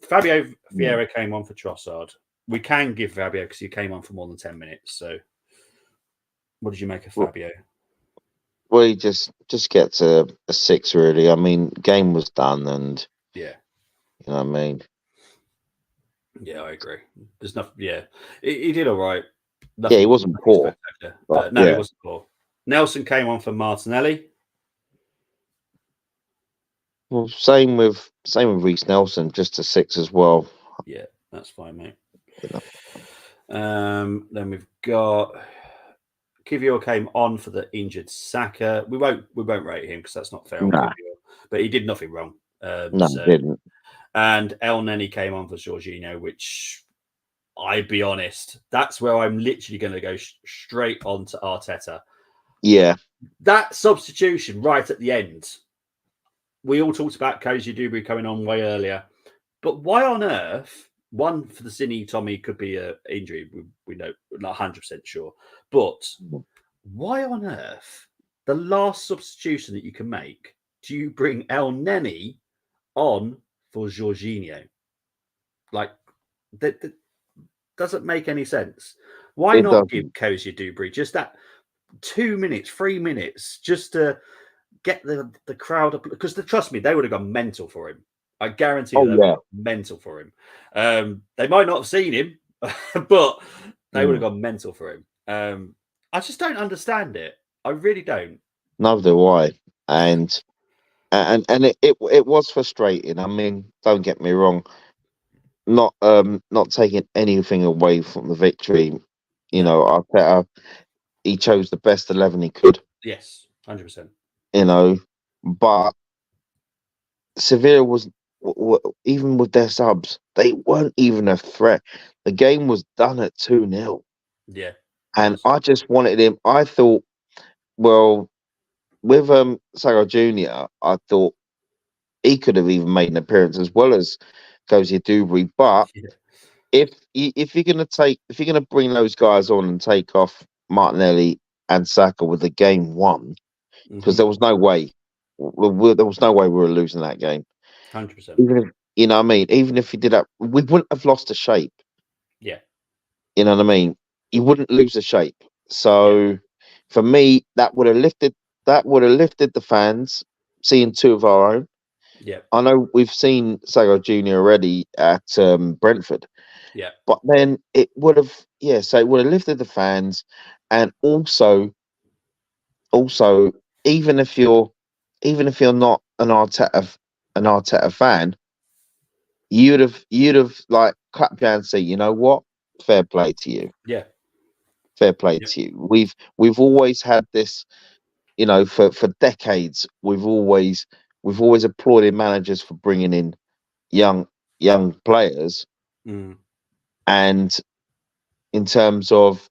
Fabio Vieira came on for Trossard. We can give Fabio because he came on for more than 10 minutes. So what did you make of Fabio? Well, he just gets a 6, really. I mean, game was done, and you know what I mean. Yeah, I agree. There's nothing. Yeah, he did all right. He wasn't poor. He wasn't poor. Nelson came on for Martinelli. Well, same with Reece Nelson, just a 6 as well. Yeah, that's fine, mate. Then we've got Kivior came on for the injured Saka. We won't rate him because that's not fair on Kivior, but he did nothing wrong. He didn't. And El Neni came on for Jorginho, which, I'd be honest, that's where I'm literally going to go straight on to Arteta. Yeah. That substitution right at the end, we all talked about Koji Dubry coming on way earlier, but why on earth, one for the Cini Tommy could be an injury, we know, not 100% sure, but why on earth, the last substitution that you can make, do you bring El Neni on for Jorginho? Like, that doesn't make any sense. Why not give Koji Dubry just that 2 minutes, 3 minutes, just to get the crowd up? Because trust me, they would have gone mental for him. I guarantee they would have gone mental for him. They might not have seen him, but they would have gone mental for him. I just don't understand it. I really don't. Neither do I. And it was frustrating. I mean, don't get me wrong. Not taking anything away from the victory. You know, Arteta, he chose the best 11 he could. Yes, 100%. You know, but Sevilla was, even with their subs, they weren't even a threat. The game was done at 2-0. Yeah. And I just wanted him. I thought, well, with Saka Jr., I thought he could have even made an appearance as well as Koji Dubry. But if you're gonna bring those guys on and take off Martinelli and Saka with the game won, because there was no way we were losing that game. 100%. Even if, you know what I mean, even if he did that, we wouldn't have lost the shape. Yeah. You know what I mean? He wouldn't lose the shape. So for me, that would have lifted the fans, seeing two of our own. Yeah. I know we've seen Saka Jr. already at Brentford. Yeah. But then it would have, so it would have lifted the fans, and also, even if you're not an Arteta fan, you'd have like clapped down and say, you know what, fair play to you, Yeah. fair play Yeah. to you. We've always had this, for decades. We've always applauded managers for bringing in young players, and in terms of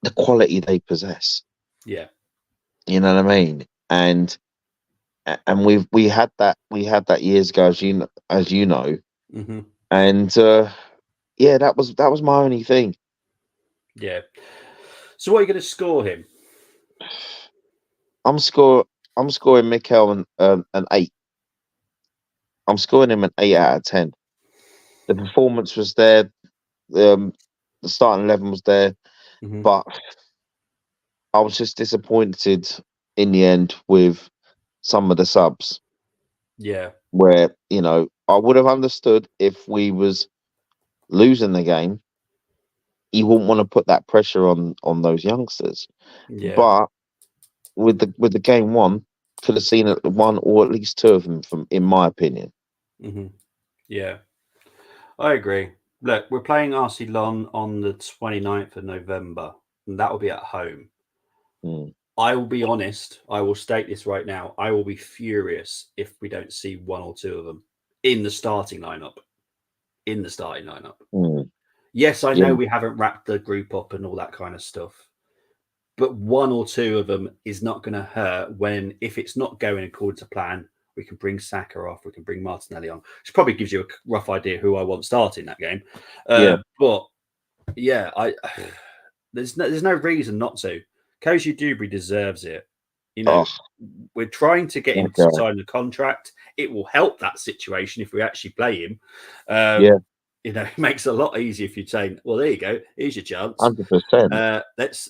the quality they possess. Yeah. You know what I mean? And we had that years ago, as you know. Mm-hmm. And that was my only thing. Yeah. So what are you going to score him? I'm scoring Mikel an 8. I'm scoring him an 8 out of 10. The performance was there. The starting 11 was there, but I was just disappointed in the end with some of the subs. Yeah. Where, I would have understood if we was losing the game, you wouldn't want to put that pressure on those youngsters. Yeah. But with the game one, could have seen one or at least two of them, in my opinion. Mm-hmm. Yeah. I agree. Look, we're playing Arsenal on the 29th of November, and that will be at home. I will be honest. I will state this right now. I will be furious if we don't see one or two of them in the starting lineup. Yes, I know we haven't wrapped the group up and all that kind of stuff, but one or two of them is not going to hurt when, if it's not going according to plan, we can bring Saka off, we can bring Martinelli on, which probably gives you a rough idea who I want starting that game. But yeah, there's no reason not to. Koji Dewberry deserves it. We're trying to get him to sign the contract. It will help that situation if we actually play him. It makes it a lot easier if you're saying, well, there you go, here's your chance. 100%. Let's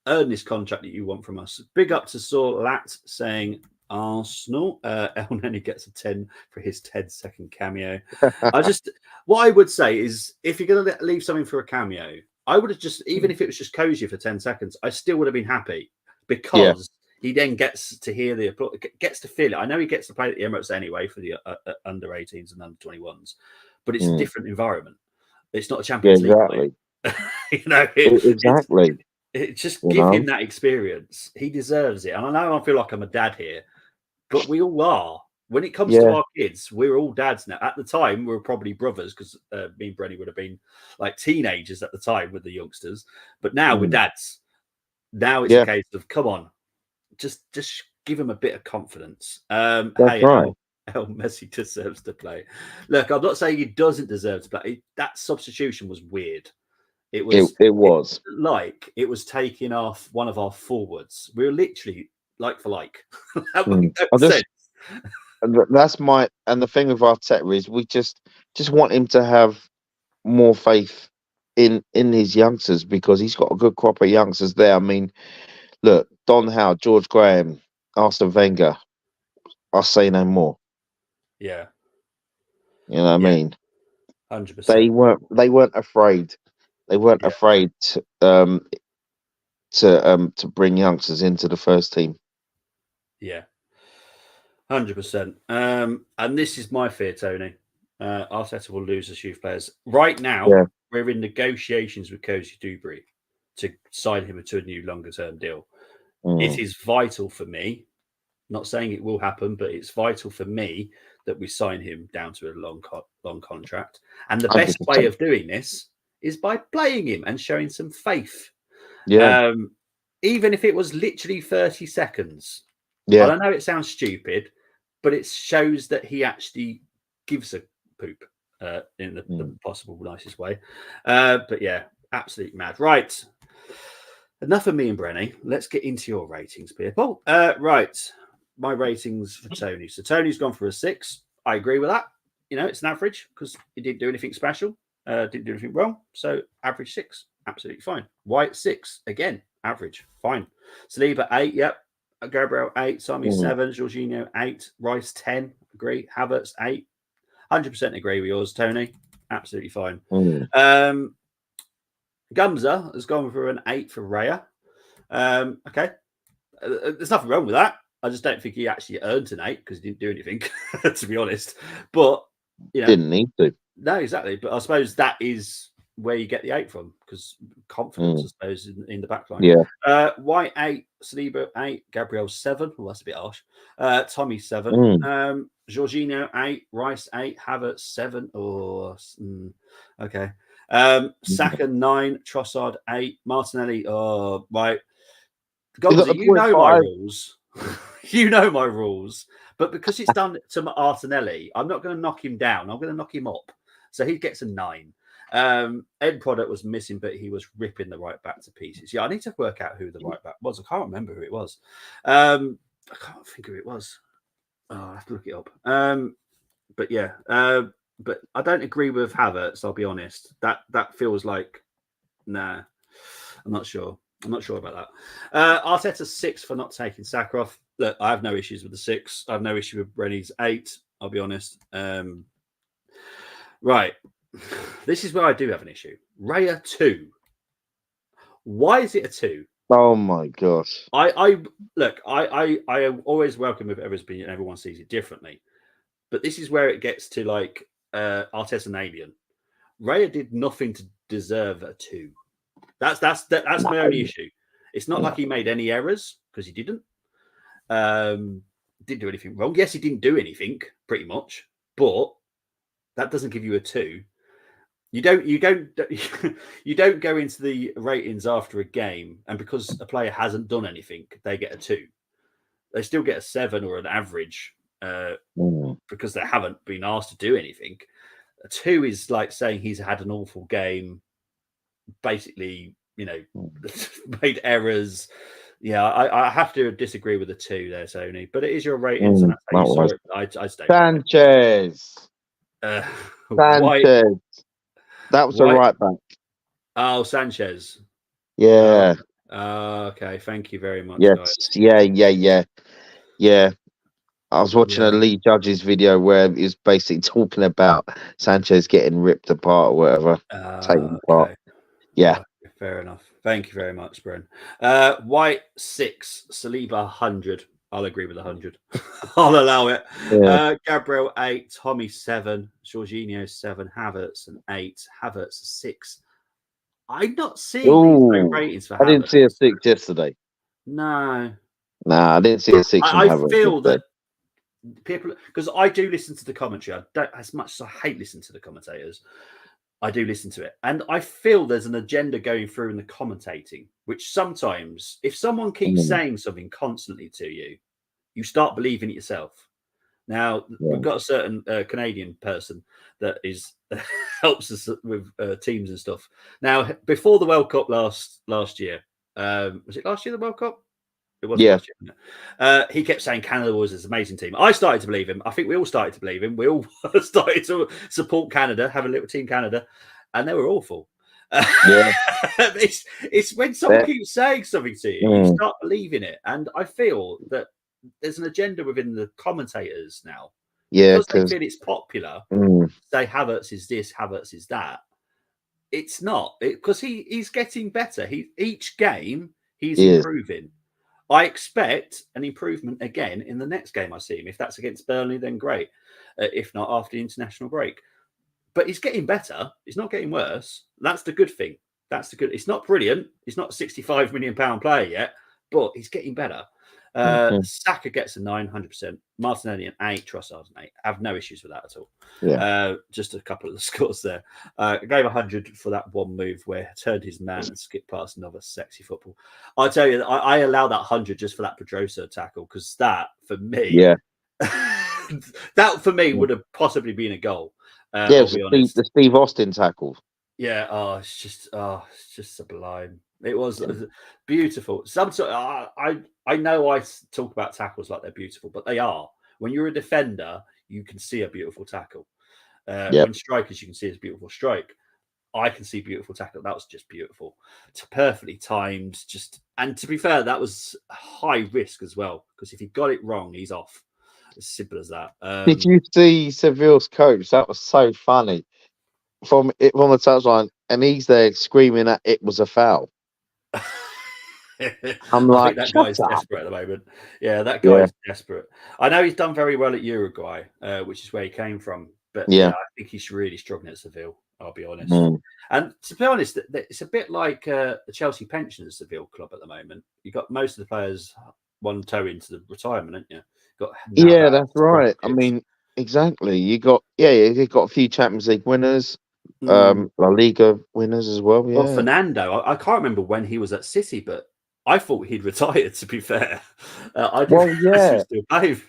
earn this contract that you want from us. Big up to Saul Lat saying Arsenal. El Neni gets a 10 for his 10-second cameo. What I would say is, if you're going to leave something for a cameo, I would have just, even if it was just Cozy for 10 seconds, I still would have been happy, because he then gets to hear the applause, gets to feel it. I know he gets to play at the Emirates anyway for the under 18s and under 21s, but it's a different environment. It's not a Champions League. Exactly. It just give him that experience. He deserves it. And I know I feel like I'm a dad here, but we all are. When it comes to our kids, we're all dads now. At the time, we were probably brothers, because me and Brenny would have been like teenagers at the time with the youngsters. But now we're dads. Now it's a case of, come on, just give him a bit of confidence. That's right. El Messi deserves to play. Look, I'm not saying he doesn't deserve to play. That substitution was weird. It was taking off one of our forwards. We were literally like for like. That's and the thing with Arteta is, we just want him to have more faith in his youngsters, because he's got a good crop of youngsters there. I mean, look, Don Howe, George Graham, Arsene Wenger. I'll say no more. Yeah. You know what I mean? 100%. They weren't afraid. They weren't afraid to bring youngsters into the first team. Yeah. 100%. And this is my fear, Tony. Arteta will lose his youth players. Right now, we're in negotiations with Koji Dewberry to sign him to a new longer-term deal. It is vital for me, not saying it will happen, but it's vital for me that we sign him down to a long contract. And the best 100%. way of doing this is by playing him and showing some faith. Yeah. Even if it was literally 30 seconds. Yeah. I know it sounds stupid, but it shows that he actually gives a poop in the possible nicest way. But yeah, absolutely mad. Right. Enough of me and Brenny. Let's get into your ratings, people. Right. My ratings for Tony. So Tony's gone for a 6. I agree with that. It's an average, because he didn't do anything special. Didn't do anything wrong. So average 6, absolutely fine. White 6, again, average, fine. Saliba 8, yep. Gabriel 8, Sami 7, Jorginho 8, Rice 10, agree. Havertz 8, 100% agree with yours, Tony. Absolutely fine. Gumza has gone for an 8 for Raya. Okay. There's nothing wrong with that. I just don't think he actually earned an 8 because he didn't do anything, to be honest. But, you know. Didn't need to. No, exactly. But I suppose that is where you get the 8 from, because confidence, I suppose, in the back line. Yeah. White 8, Saliba 8, Gabriel 7. Well, that's a bit harsh. Tommy 7. Jorginho 8, Rice 8, Havertz 7. Oh, okay. Saka 9, Trossard 8, Martinelli. Oh, right. Gonza, you know my rules. You know my rules. But because it's done to Martinelli, I'm not going to knock him down. I'm going to knock him up. So he gets a 9. End product was missing, but he was ripping the right back to pieces. Yeah, I need to work out who the right back was. I can't remember who it was. I can't think who it was. Oh, I have to look it up. But yeah, but I don't agree with Havertz. I'll be honest. That feels like, nah. I'm not sure. I'm not sure about that. Arteta 6 for not taking Saka off. Look, I have no issues with the 6. I have no issue with Rennie's 8. I'll be honest. Right. This is where I do have an issue. Raya 2. Why is it a 2? Oh my gosh. I always welcome with everyone's opinion. Everyone sees it differently. But this is where it gets to like Arteta and Alien. Raya did nothing to deserve a 2. That's my only issue. It's not like he made any errors, because he didn't. Didn't do anything wrong. Yes, he didn't do anything, pretty much, but that doesn't give you a 2. You don't you don't go into the ratings after a game, and because a player hasn't done anything, they get a 2. They still get a 7 or an average because they haven't been asked to do anything. A 2 is like saying he's had an awful game, basically, you know, made errors. Yeah, I have to disagree with the 2 there, Tony. But it is your ratings, and that's how you saw it. I stay. Sanchez. Sanchez. That was the right back. Oh, Sanchez. Yeah. Okay. Thank you very much. Yes. Guys. Yeah. I was watching a Lee Judge's video where he was basically talking about Sanchez getting ripped apart or whatever. Taken apart. Yeah. Fair enough. Thank you very much, Bren. White 6, Saliba 100. I'll agree with 100. I'll allow it. Yeah. Gabriel 8, Tommy 7, Jorginho 7, Havertz an 8, Havertz 6. I'm not seeing these ratings for Havertz. I didn't see a 6 yesterday. No. Nah, I didn't see a 6. I feel that people, because I do listen to the commentary. I don't, as much as I hate listening to the commentators, I do listen to it. And I feel there's an agenda going through in the commentating, which sometimes, if someone keeps saying something constantly to you, you start believing it yourself. Now, we've got a certain Canadian person that is helps us with teams and stuff. Now, before the World Cup last year, was it last year, the World Cup? It was last year. He kept saying Canada was this amazing team. I started to believe him. I think we all started to believe him. We all started to support Canada, have a little team Canada, and they were awful. It's when someone keeps saying something to you, you start believing it. And I feel that there's an agenda within the commentators now. Because they feel it's popular. Say Havertz is this, Havertz is that. It's not, because he's getting better. Each game he's improving. I expect an improvement again in the next game I see him. If that's against Burnley, then great. If not, after the international break. But he's getting better. He's not getting worse. That's the good thing. It's not brilliant. He's not a £65 million player yet, but he's getting better. Saka gets a 9, 100%. Martinelli an 8, Trossard an 8. I have no issues with that at all. Just a couple of the scores there. I gave 100 for that one move where he turned his man and skipped past another sexy football. I tell you, I allow that 100 just for that Pedrosa tackle, because that for me, that for me would have possibly been a goal. The Steve Austin tackle. Yeah, it's just sublime. It was beautiful. I know I talk about tackles like they're beautiful, but they are. When you're a defender, you can see a beautiful tackle. When strikers, you can see a beautiful strike. I can see beautiful tackle. That was just beautiful. It's perfectly timed. And to be fair, that was high risk as well, because if he got it wrong, he's off. As simple as that. Did you see Seville's coach? That was so funny from the touchline, and he's there screaming that it was a foul. I'm I like, think that guy's desperate at the moment. Yeah, that guy is desperate. I know he's done very well at Uruguay, which is where he came from. But yeah, I think he's really struggling at Seville. I'll be honest. And to be honest, it's a bit like the Chelsea pensioners Seville club at the moment. You've got most of the players one toe into the retirement, haven't you? That's right. I mean, exactly. You got a few Champions League winners, La Liga winners as well. Yeah. Well, Fernando, I can't remember when he was at City, but I thought he'd retired. To be fair, I didn't realize he was still playing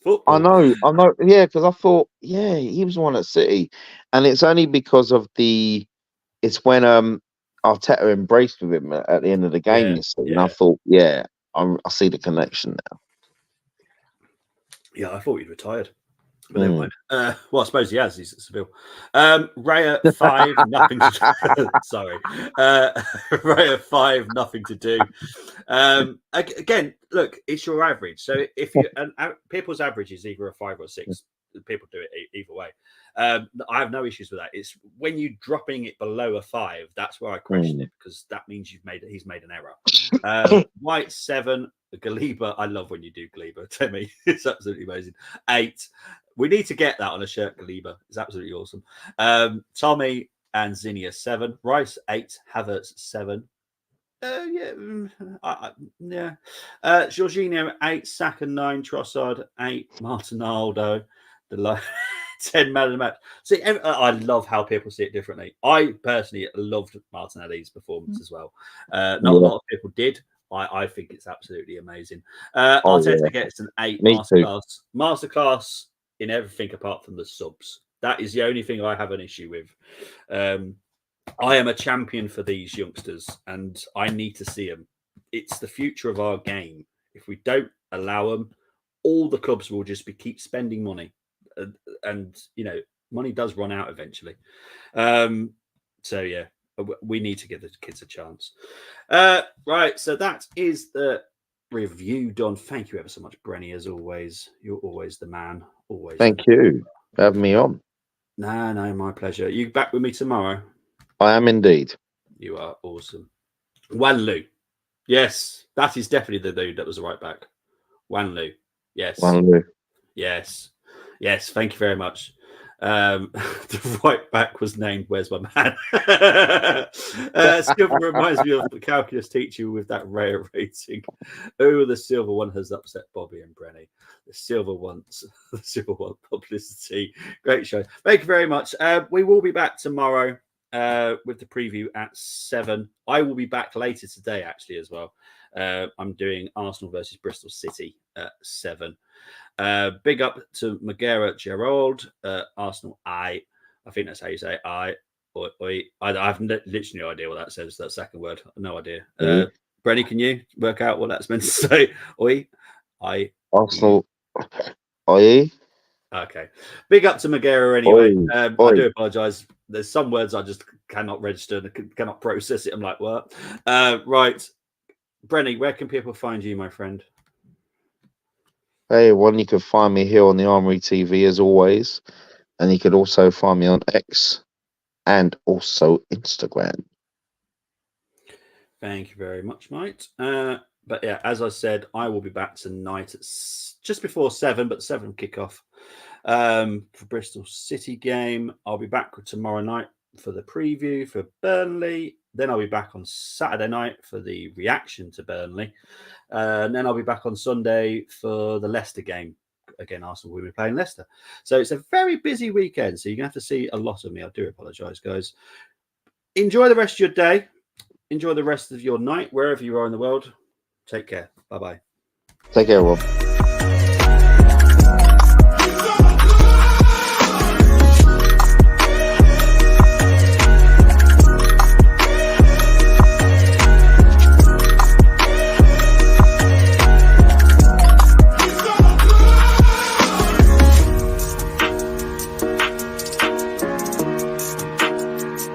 football. I know. Yeah, because I thought, he was one at City, and it's only because of it's when Arteta embraced with him at the end of the game. You see, and I thought, I see the connection now. Yeah, I thought he'd retired. But never mind. Well, I suppose he has. He's at Seville. Raya 5, nothing to do. Sorry. Raya 5, nothing to do. Again, look, it's your average. So if you people's average is either a 5 or a 6. People do it either way. I have no issues with that. It's when you're dropping it below a 5, that's where I question it, because that means he's made an error. White 7, Galiba. I love when you do Galiba, Timmy. It's absolutely amazing. 8. We need to get that on a shirt, Galiba. It's absolutely awesome. Tommy and Zinnia 7. Rice 8. Havertz 7. Jorginho 8. Saka 9. Trossard 8. Martinaldo 10 man of the match. See, I love how people see it differently. I personally loved Martinelli's performance as well. Not a lot of people did. I think it's absolutely amazing. Arteta gets an 8 masterclass in everything apart from the subs. That is the only thing I have an issue with. I am a champion for these youngsters, and I need to see them. It's the future of our game. If we don't allow them, all the clubs will just keep spending money, and money does run out eventually. So yeah, we need to give the kids a chance. Right, so that is the review done. Thank you ever so much, Brenny. As always, you're always the man. Always. Thank you for having me on. No, my pleasure. You back with me tomorrow? I am indeed. You are awesome. Wanlu. Yes, that is definitely the dude that was right back. Wanlu. Yes. Wanlu. Yes. Thank you very much. The right back was named Where's My Man? Silver reminds me of the calculus teacher with that rare rating. Oh, the silver one has upset Bobby and Brenny. The silver one publicity. Great show. Thank you very much. We will be back tomorrow with the preview at 7. I will be back later today, actually, as well. I'm doing Arsenal versus Bristol City at 7. Big up to Magera Gerald, Arsenal I think that's how you say I have literally no idea what that says, that second word. No idea. Brenny, can you work out what that's meant to say? Arsenal I. Okay. Big up to Magera anyway. I do apologise. There's some words I just cannot register and cannot process it. I'm like, what? Right. Brenny, where can people find you, my friend? Hey, you can find me here on the Armoury TV as always. And you could also find me on X and also Instagram. Thank you very much, mate. But yeah, as I said, I will be back tonight at just before 7, but 7 kickoff for Bristol City game. I'll be back tomorrow night for the preview for Burnley. Then I'll be back on Saturday night for the reaction to Burnley. And then I'll be back on Sunday for the Leicester game. Again, Arsenal will be playing Leicester. So it's a very busy weekend. So you're going to have to see a lot of me. I do apologise, guys. Enjoy the rest of your day. Enjoy the rest of your night, wherever you are in the world. Take care. Bye-bye. Take care, Rob.